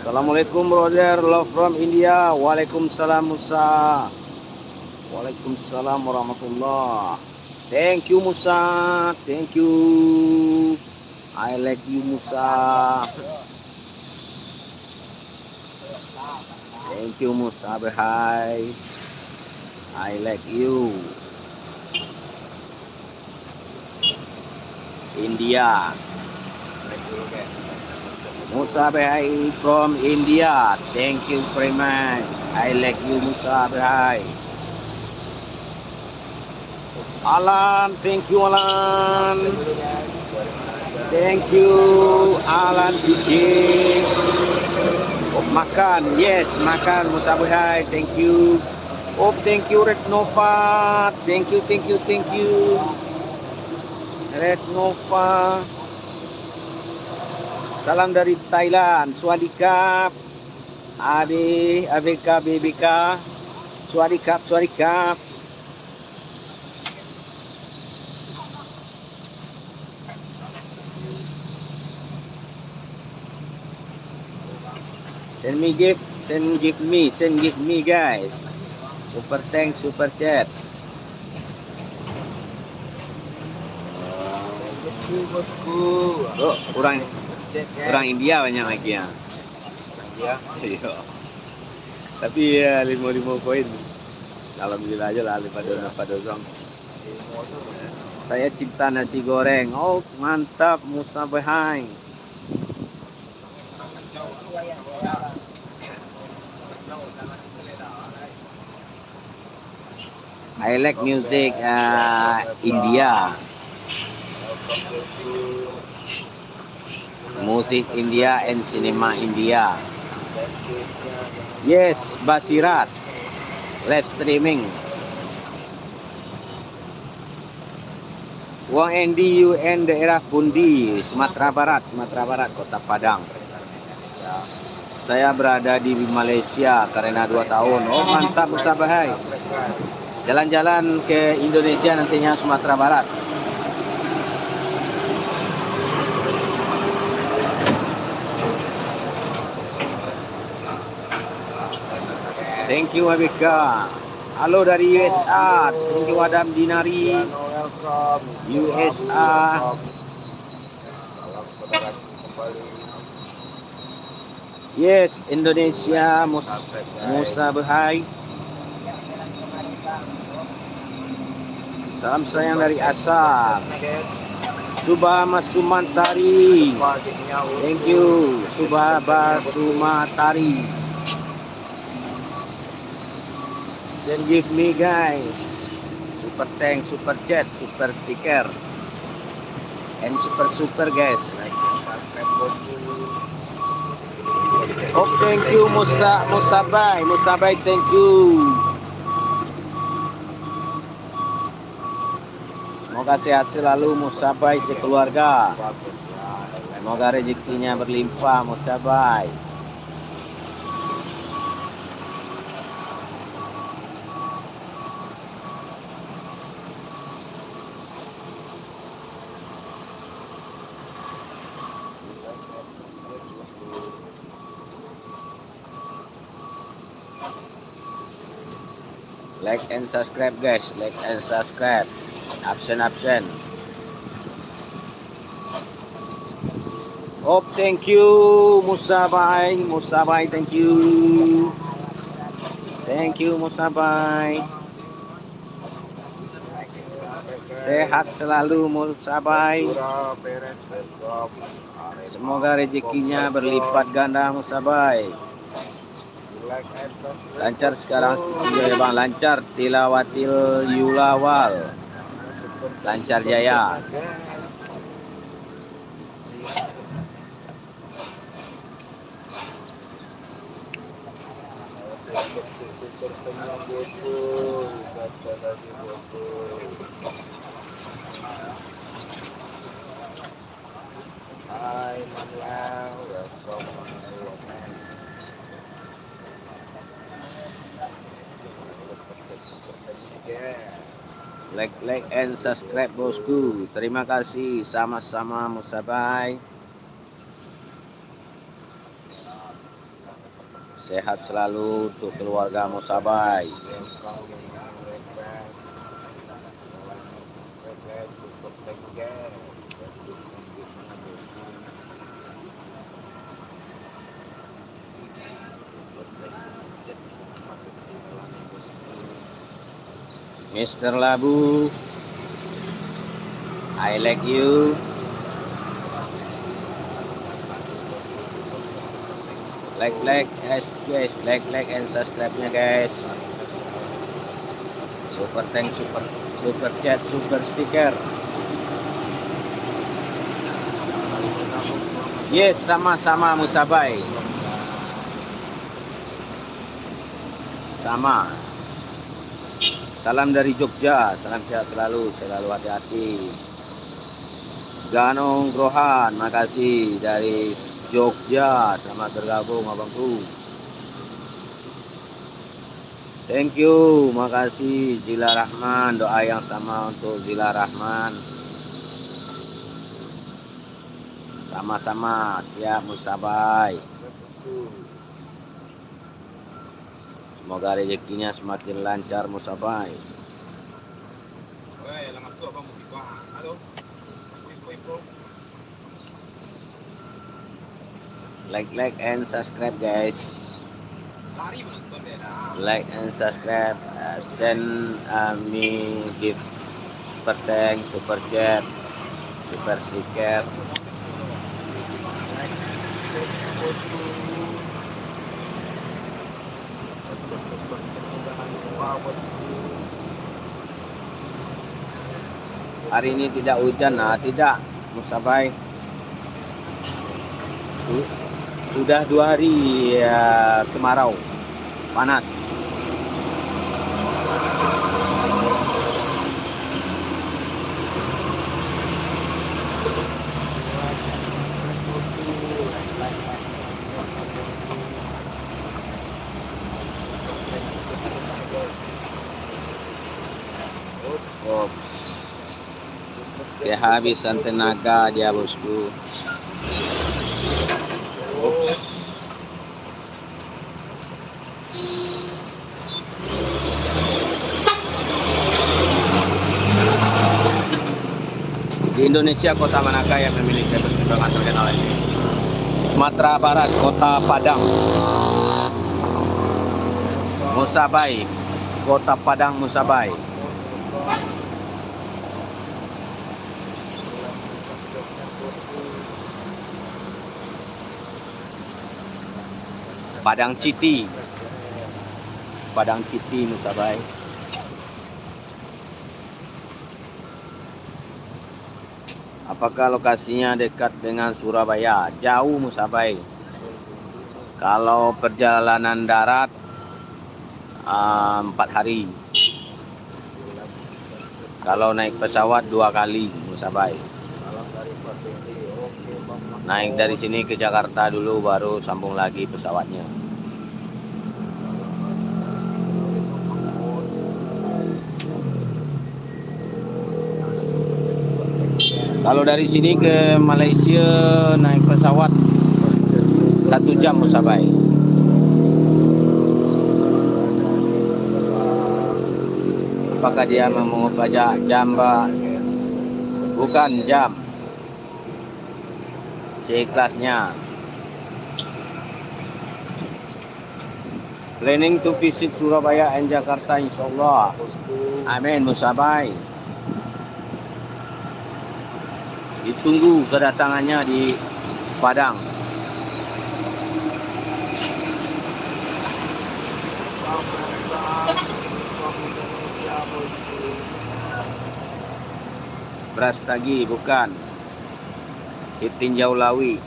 Assalamualaikum brother, love from India. Waalaikumsalam Musa. Waalaikumsalam warahmatullah. Thank you Musa, thank you. I like you Musa. Thank you Musa Behai. I like you. India. Musa Behai from India. Thank you very much. I like you Musa Behai. Alan, thank you Alan. Thank you Alan DJ. Oh, makan, yes, makan Musa Behai. Thank you. Oh, thank you Red Nova. Thank you. Red Nova. Salam dari Thailand. Swadikap. Ade, ABK, BBK. Swadikap. Send give me guys. Super thanks, super chat. Oh, orang India banyak lagi ya. Iya. Tapi ya 5 koin. Alhamdulillah aja lah pada dosong. Saya cinta nasi goreng. Oh, mantap Musa Behai. I like music India. Musik India and cinema India. Yes, Basirat. Live streaming. Wang Endi UN daerah Pundi, Sumatera Barat, Kota Padang. Saya berada di Malaysia karena 2 tahun. Oh, mantap Musa Behai. Jalan-jalan ke Indonesia nantinya Sumatera Barat. Thank you Abika. Halo dari USA. Thank you Adam Dinari. USA. Yes, Indonesia Musa Behai. Salam sayang dari Asar. Subhama Sumantari. Thank you Subhaba Sumatari. Then give me guys. Super thanks, super chat, super sticker. And super guys. Oh, thank you Musabai, thank you. Semoga sehat selalu Musabai sekeluarga. Semoga rezekinya berlimpah Musabai. Like and subscribe guys, like and subscribe. Absen. Oh, thank you Musabai, thank you. Thank you Musabai. Sehat selalu Musabai. Semoga rezekinya berlipat ganda Musabai. Lancar sekarang ya bang, lancar tilawatil yulawal. Lancar jaya. Hai Manlau, welcome. Like and subscribe bosku. Terima kasih sama-sama Musabai. Sehat selalu untuk keluarga Musabai. Mr. Labu, I like you. Like guys, like and subscribe-nya guys. Super thanks, super chat, super stiker. Yes, sama-sama Musabai. Sama. Salam dari Jogja, salam sehat selalu hati-hati. Ganong Grohan, makasih dari Jogja, selamat bergabung abangku. Thank you, makasih Zila Rahman, doa yang sama untuk Zila Rahman. Sama-sama, siap Musabai. Semoga rezekinya semakin lancar Musabai. Like and subscribe guys. Like and subscribe. Send me gift super thanks, super chat, super sticker. Hari ini tidak hujan, tidak Musabai. Sudah 2 hari ya, kemarau, panas. Kehabisan tenaga dia bosku. Di Indonesia kota manakah yang memiliki persimpangan terkenal ini? Sumatera Barat, kota Padang. Musabai, kota Padang Musabai. Padang Citi Musabai. Apakah lokasinya dekat dengan Surabaya? Jauh Musabai. Kalau perjalanan darat 4 hari. Kalau naik pesawat 2 kali Musabai. Naik dari sini ke Jakarta dulu, baru sambung lagi pesawatnya. Kalau dari sini ke Malaysia naik pesawat 1 jam Musabai. Apakah dia memungut pajak jam, Pak? Bukan jam. Seikhlasnya. Planning to visit Surabaya and Jakarta insyaallah. Amin musabay. Ditunggu kedatangannya di Padang. Brastagi bukan. Sitinjau Lawi.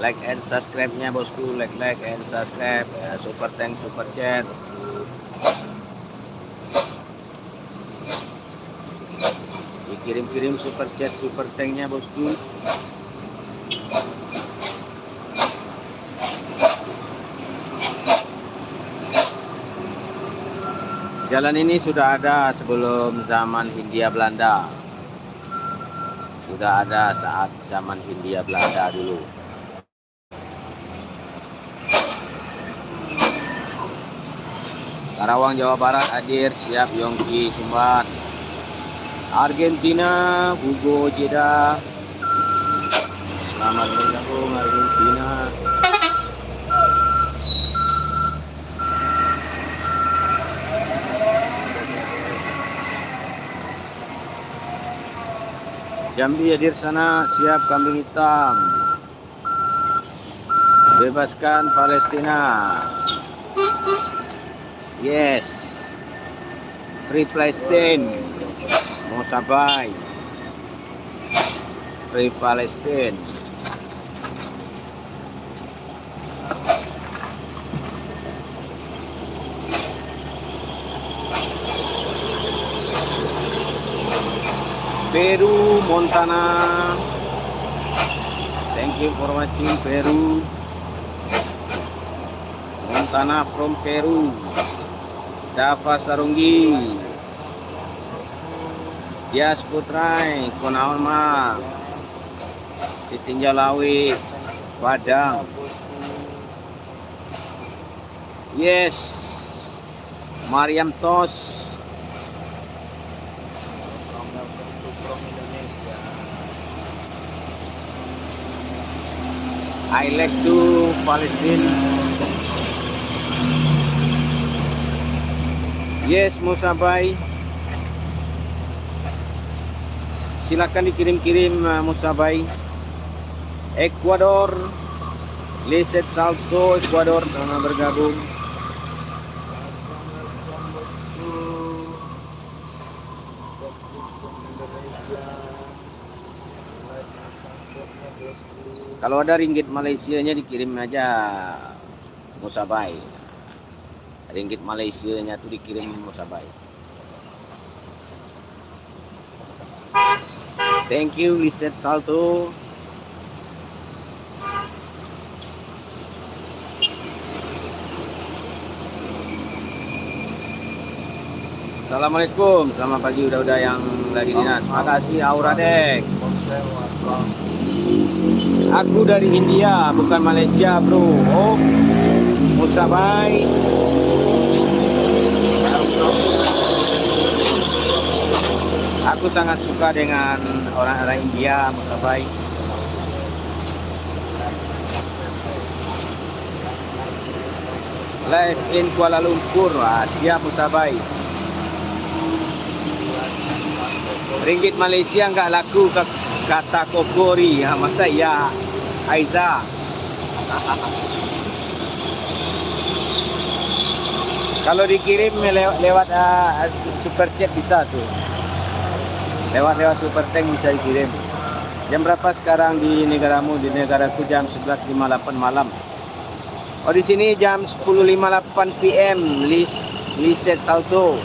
Like and subscribe-nya bosku, like and subscribe, super thanks, super chat. Dikirim-kirim super chat, super thank-nya bosku. Jalan ini sudah ada sebelum zaman Hindia Belanda. Sudah ada saat zaman Hindia Belanda dulu. Karawang, Jawa Barat hadir, siap Yongki Sumbar. Argentina, Hugo Jeddah. Selamat bergabung Argentina. Jambi hadir sana, siap kambing hitam. Bebaskan Palestina. Yes, Free Palestine, Musabay, Free Palestine. Peru, Montana. Thank you for watching Peru. Montana from Peru. Dava Sarunggi, Dias Putrai, Kunaon mah, Sitinjau Lawi, Padang. Yes, Mariam Tos. I like to Palestine. Yes, Musabay. Silakan dikirim-kirim Musabay. Ecuador, Liset Salto, Ecuador, sama bergabung. Kalau ada ringgit Malaysianya dikirim aja Musabay. Ringgit Malaysianya tuh dikirim Musabay. Thank you Liset Salto. Assalamualaikum, selamat pagi udah yang lagi dinas. Makasih Aura Dek. Aku dari India, bukan Malaysia, bro. Oh, Musabay. Aku sangat suka dengan orang-orang India, Musabay. Live in Kuala Lumpur, siap Musabay. Ringgit Malaysia nggak laku kata kokori, masa ya Aiza. Kalau dikirim lewat super chat bisa tuh. Lewat super tank bisa dikirim. Jam berapa sekarang di negaramu? Di negaraku jam 11.58 malam. Oh di sini jam 10.58 PM. Liset Salto.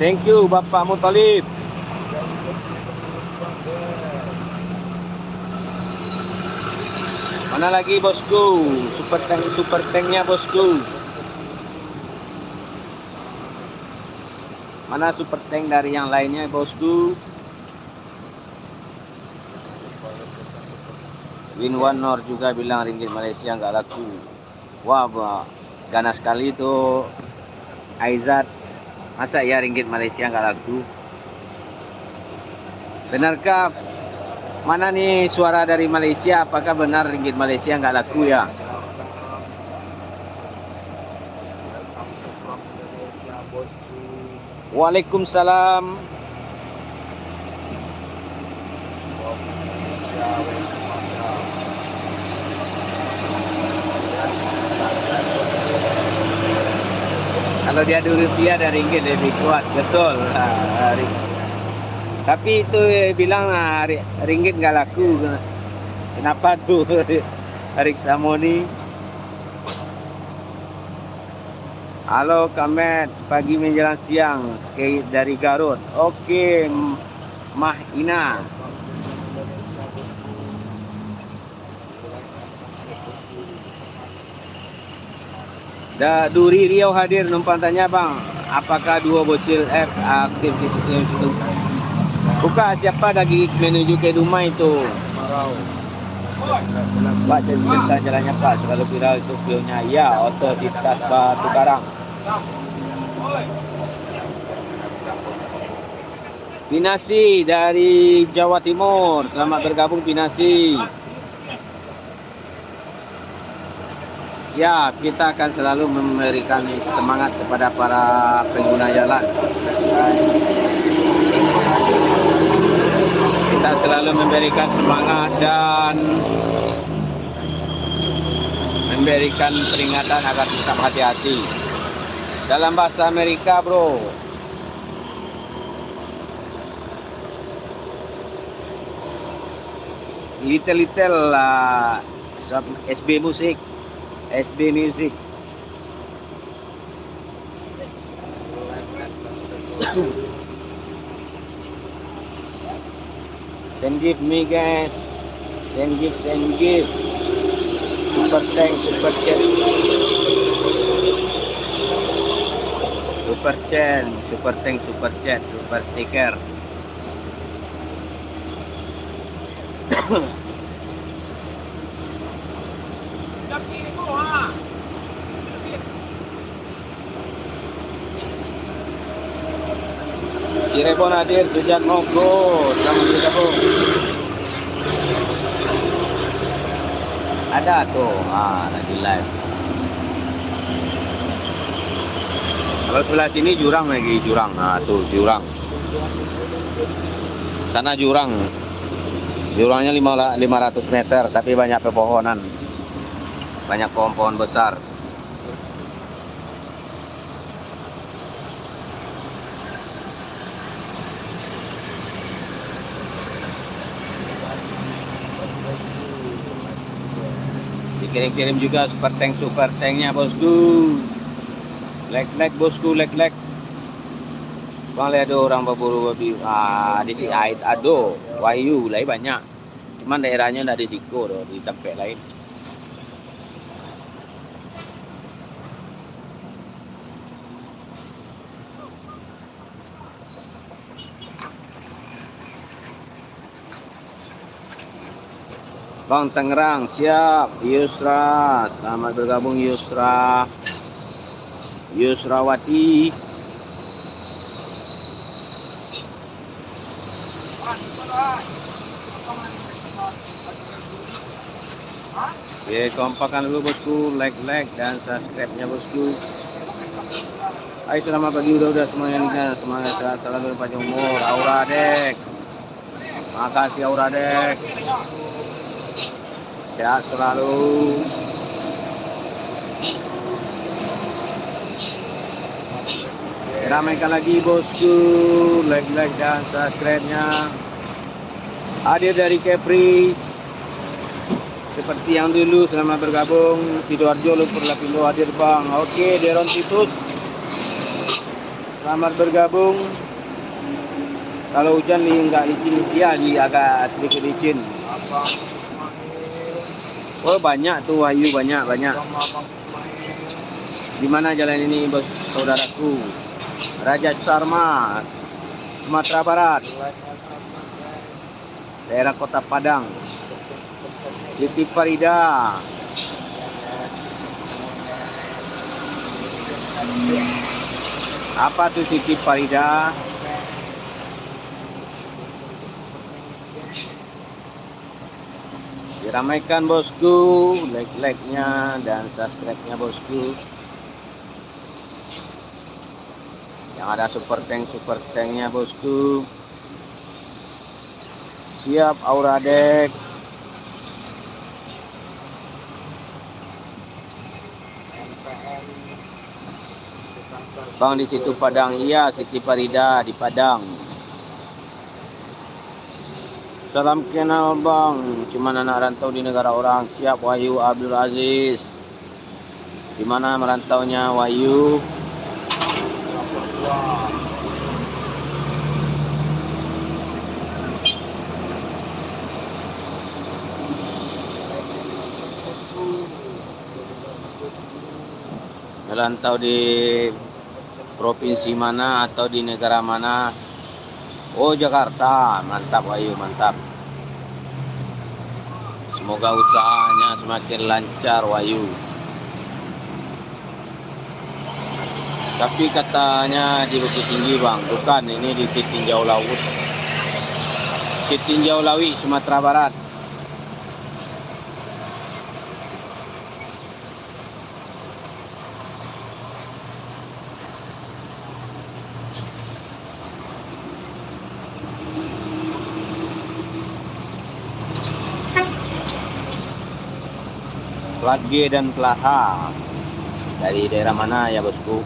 Thank you Bapak Muthalib. Mana lagi bosku? Super tanknya bosku. Mana super tank dari yang lainnya bosku? Win One Nor juga bilang ringgit Malaysia nggak laku. Wah, ganas sekali tuh Aizat. Masa ya ringgit Malaysia nggak laku? Benarkah? Mana nih suara dari Malaysia? Apakah benar ringgit Malaysia nggak laku ya? Waalaikumsalam. Kalau dia rupiah dari ringgit lebih kuat, betul. Tapi itu bilang ringgit nggak laku. Kenapa tuh Arik Samoni? Halo Kamet, pagi menjelang siang dari Garut. Oke, Mah Ina. Duri Riau hadir, numpang tanya bang, apakah dua bocil F aktif di situ? Buka siapa lagi menuju ke rumah itu? Pak cerita jalannya Pak, selalu viral itu videonya. Ya, otoritas Batu Karang. Pinasi dari Jawa Timur, selamat bergabung Pinasi. Siap, kita akan selalu memberikan semangat kepada para pengguna jalan. Kita selalu memberikan semangat dan memberikan peringatan agar tetap hati-hati. Dalam bahasa Amerika, bro. Little SB Music. SB Music. Send gift me guys. Send gift. Super thanks, super chat. Super thanks, super chat, super sticker. Cirebon hadir sejak Mogo. Selamat bergabung. Ada tuh, lagi live. Kalau sebelah sini jurang lagi, jurang. Nah, tuh jurang. Sana jurang. Jurangnya 500 meter, tapi banyak pepohonan. Banyak pohon-pohon besar. Dikirim-kirim juga super tanknya bosku. Leg bosku, leg. Bang lihat ada orang berburu babi. Di sini ada Wahyu lain banyak. Cuman daerahnya enggak di Siko doh, di tempat lain. Bang Tangerang siap. Yusra, selamat bergabung Yusra. Yusrawati. Oke, kompakan dulu bosku, like dan subscribe-nya bosku. Ayo selamat pagi udah semuanya nih, semangat sehat selalu panjang umur. Aura Dek. Makasih Aura Dek. Sehat selalu. Ramaikan lagi bosku, like dan subscribe-nya. Hadir dari Caprice. Seperti yang dulu, selamat bergabung. Sidoarjo Lumpur Lapindo hadir bang. Oke, Deron Titus, selamat bergabung. Kalau hujan nih nggak licin, ya agak sedikit licin. Oh banyak tuh Wahyu, banyak. Di mana jalan ini bos saudaraku? Raja Sarma, Sumatera Barat, daerah Kota Padang. Siti Farida. Apa tuh Siti Farida? Diramaikan bosku, like-nya dan subscribe-nya bosku. Yang ada super tanknya bosku. Siap Aura Dek. Bang di situ Padang, iya Siti Farida di Padang. Salam kenal bang, cuman anak rantau di negara orang. Siap Wahyu Abdul Aziz. Di mana merantaunya Wahyu? Merantau di provinsi mana atau di negara mana? Oh Jakarta, mantap Wahyu, mantap. Semoga usahanya semakin lancar Wahyu. Tapi katanya di Bukit Tinggi bang, bukan, ini di Sitinjau Laut. Sitinjau Lawi, Sumatera Barat. Plat G dan plat H. Dari daerah mana ya bosku?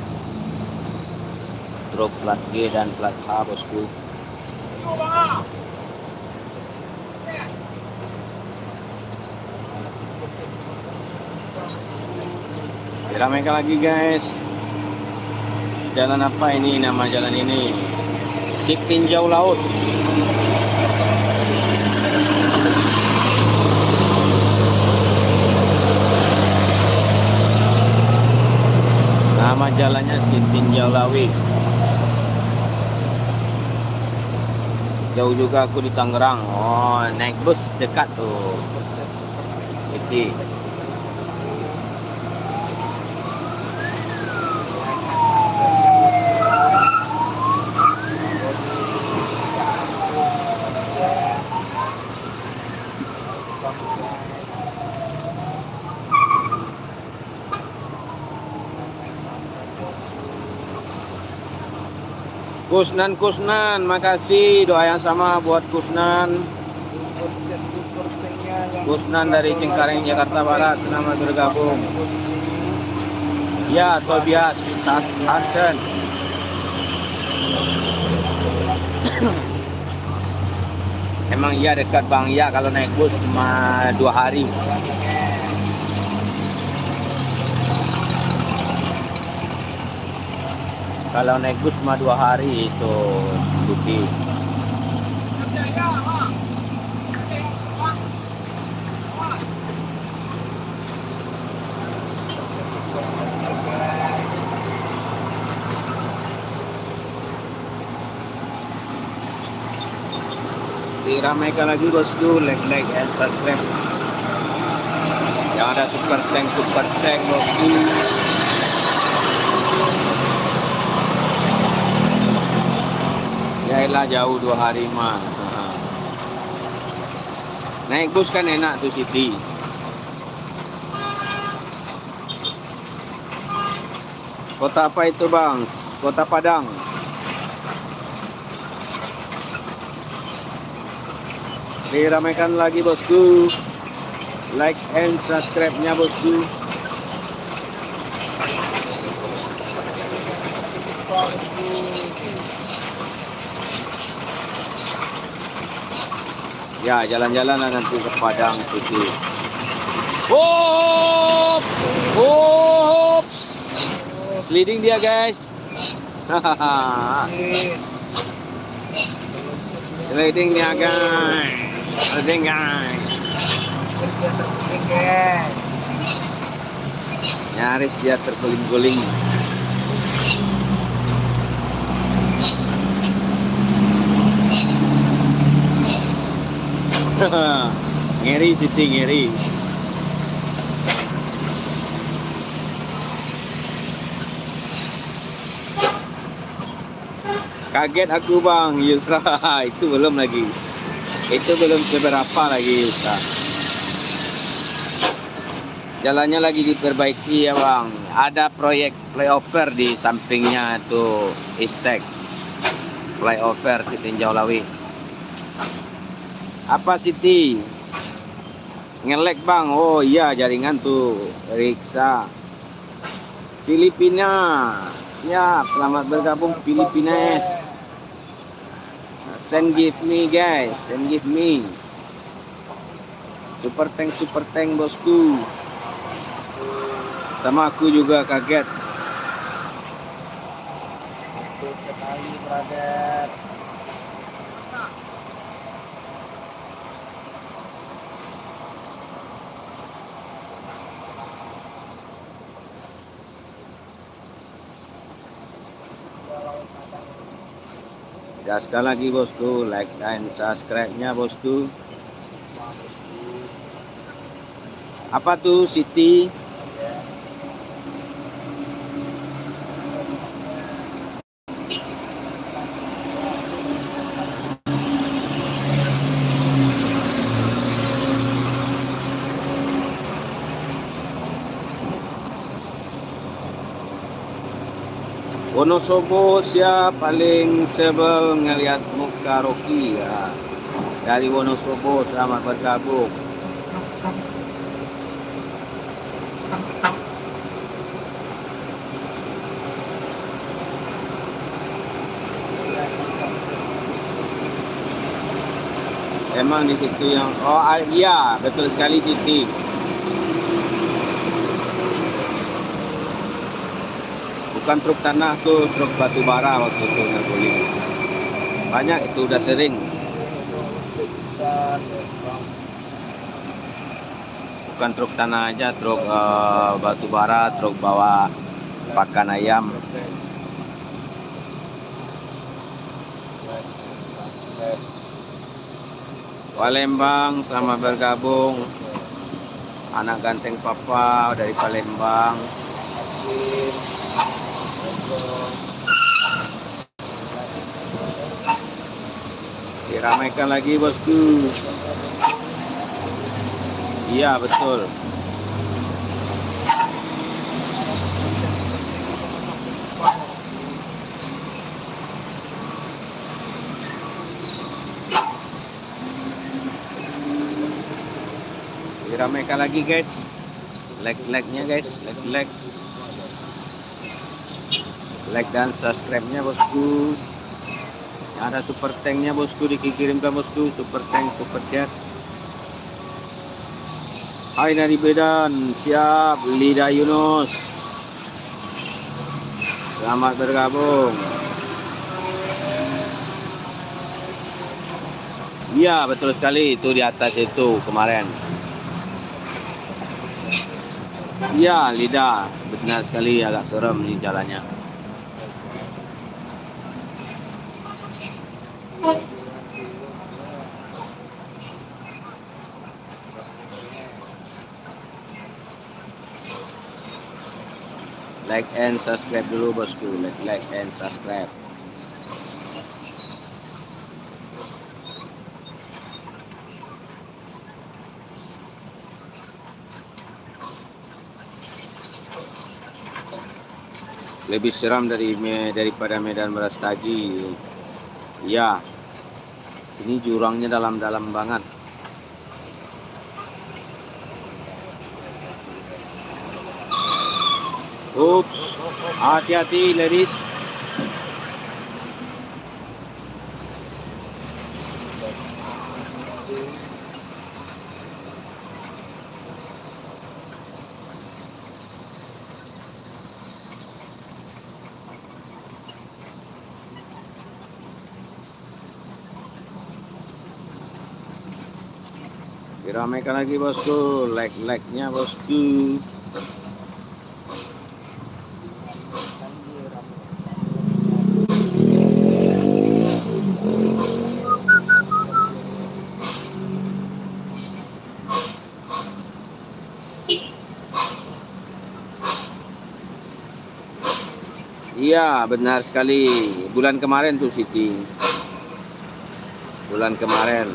Truk plat G dan plat H bosku. Diramaikan lagi guys. Jalan apa ini, nama jalan ini? Sitinjau Laut. Nama jalannya Sitinjau Lawi. Jauh juga aku di Tangerang. Oh, naik bus dekat tuh. Siti. Kusnan, makasih doa yang sama buat Kusnan. Kusnan dari Cengkareng, Jakarta Barat, selamat bergabung. Ya, Tobias Hansen. Emang iya dekat bang, ya kalau naik bus cuma 2 hari. Kalau naik bus cuma 2 hari itu Siti. Diramaikan lagi bosku, like and subscribe. Yang ada super tank bosku. Yaelah jauh 2 hari mah. Naik bus kan enak tuh Siti. Kota apa itu bang? Kota Padang. Diramaikan lagi bosku. Like and subscribe-nya bosku. Ya, jalan-jalan nanti ke Padang Siti. Hop! Hop! Sliding dia, guys. Sliding dia, guys. Sliding, guys. Nyaris dia terguling-guling. Ngeri Siti, ngeri. Kaget aku bang, Yusra. Itu belum lagi. Itu belum seberapa lagi Yusra. Jalannya lagi diperbaiki ya bang. Ada proyek flyover di sampingnya tuh Istek. Flyover Sitinjau Lawi. Apa Siti? Ngelek bang. Oh iya jaringan tuh. Riksa. Filipina. Siap, selamat bergabung Filipinas. Send give me guys, send give me. Super tank bosku. Sama aku juga kaget. Betul sekali, brother. Gaskan lagi bosku, like dan subscribe-nya bosku. Apa tuh Siti? Wonosobo siap paling sebel ngelihat muka Rocky ya. Dari Wonosobo selamat bergabung. Emang di situ yang iya betul sekali Siti. Bukan truk tanah tuh, truk batu bara waktu itu ngagulin. Banyak itu udah sering. Bukan truk tanah aja, truk batu bara, truk bawa pakan ayam. Palembang sama bergabung. Anak ganteng papa dari Palembang. Diramaikan lagi bosku. Iya betul. Diramaikan lagi guys. Like-nya guys, like. Like dan subscribe-nya bosku. Ada super tanknya bosku, dikirimkan bosku, super tank, super chat. Hai dari Medan, siap. Lida Yunus, selamat bergabung. Iya betul sekali, itu di atas itu kemarin. Iya Lida, benar sekali, agak serem di jalannya. Like and subscribe dulu bosku, like and subscribe. Lebih seram daripada Medan Brastagi. Ya, ini jurangnya dalam-dalam banget. Ups, hati-hati ladies. Diramaikan lagi bosku, like-nya bosku. Iya, benar sekali. Bulan kemarin tuh Siti. Bulan kemarin.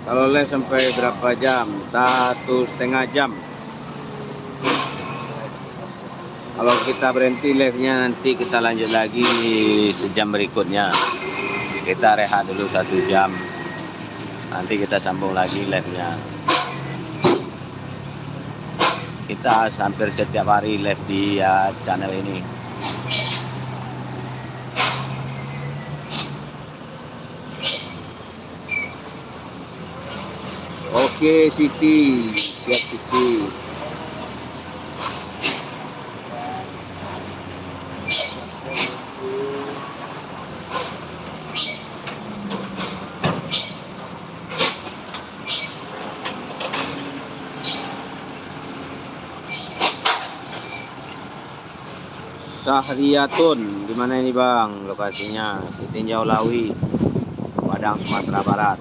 Kalau live sampai berapa jam? 1,5 jam. Kalau kita berhenti live-nya, nanti kita lanjut lagi sejam berikutnya. Kita rehat dulu 1 jam. Nanti kita sambung lagi live-nya. Kita hampir setiap hari live di channel ini. Oke Siti, siap Siti. Sahriyatun, di mana ini Bang lokasinya? Sitinjau Lawi, Padang, Sumatera Barat.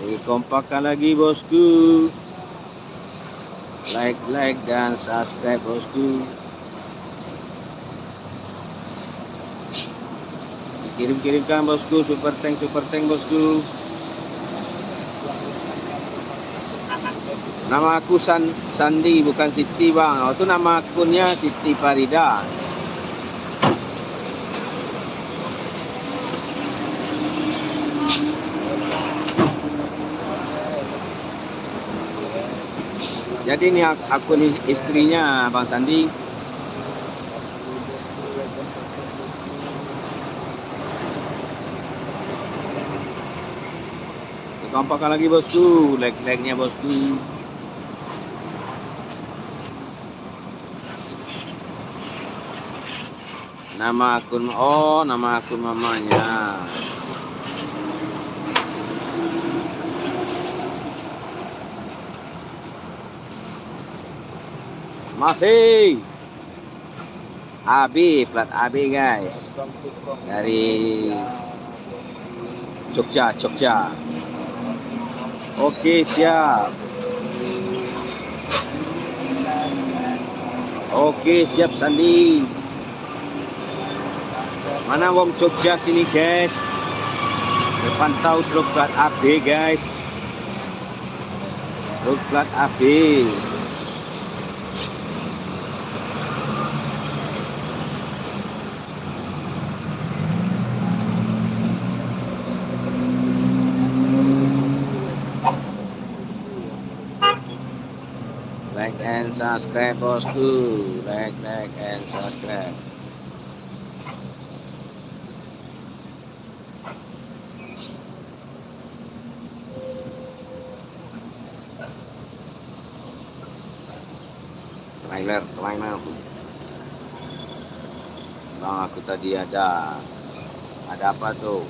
Dikompakkan lagi bosku. Like dan subscribe bosku. Kirim-kirimkan bosku super tank bosku. Nama aku Sandi bukan Siti Bang. Oh, itu nama akunnya Siti Farida. Jadi ini akun istrinya Bang Sandi. Dikompakkan lagi bosku, like-nya bosku. Nama akun mamanya. Masih AB, plat AB guys, dari Jogja. Oke siap. Oke siap Sandi. Mana wong Jogja sini guys? Terpantau truk plat AB guys. Truk plat AB. Like and subscribe bosku. Like and subscribe. Trailer. Bang aku tadi ada apa tuh?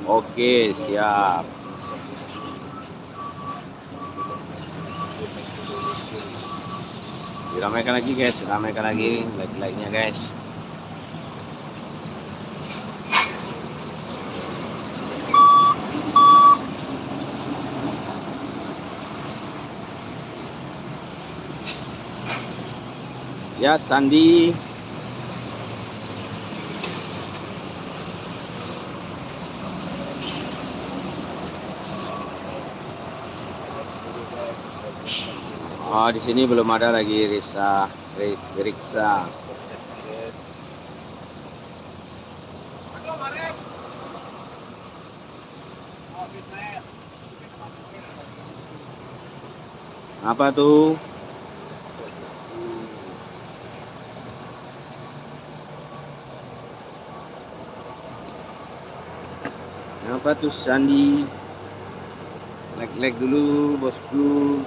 Oke, siap. Diramaikan lagi guys, ramaikan lagi like-like-nya guys. Ya Sandi. Oh, di sini belum ada lagi Riksa. Apa tuh? Apa tuh Sandi? Like dulu bosku.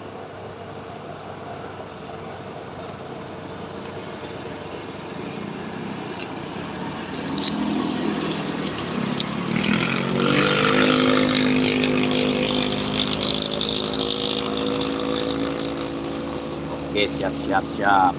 Oke, siap.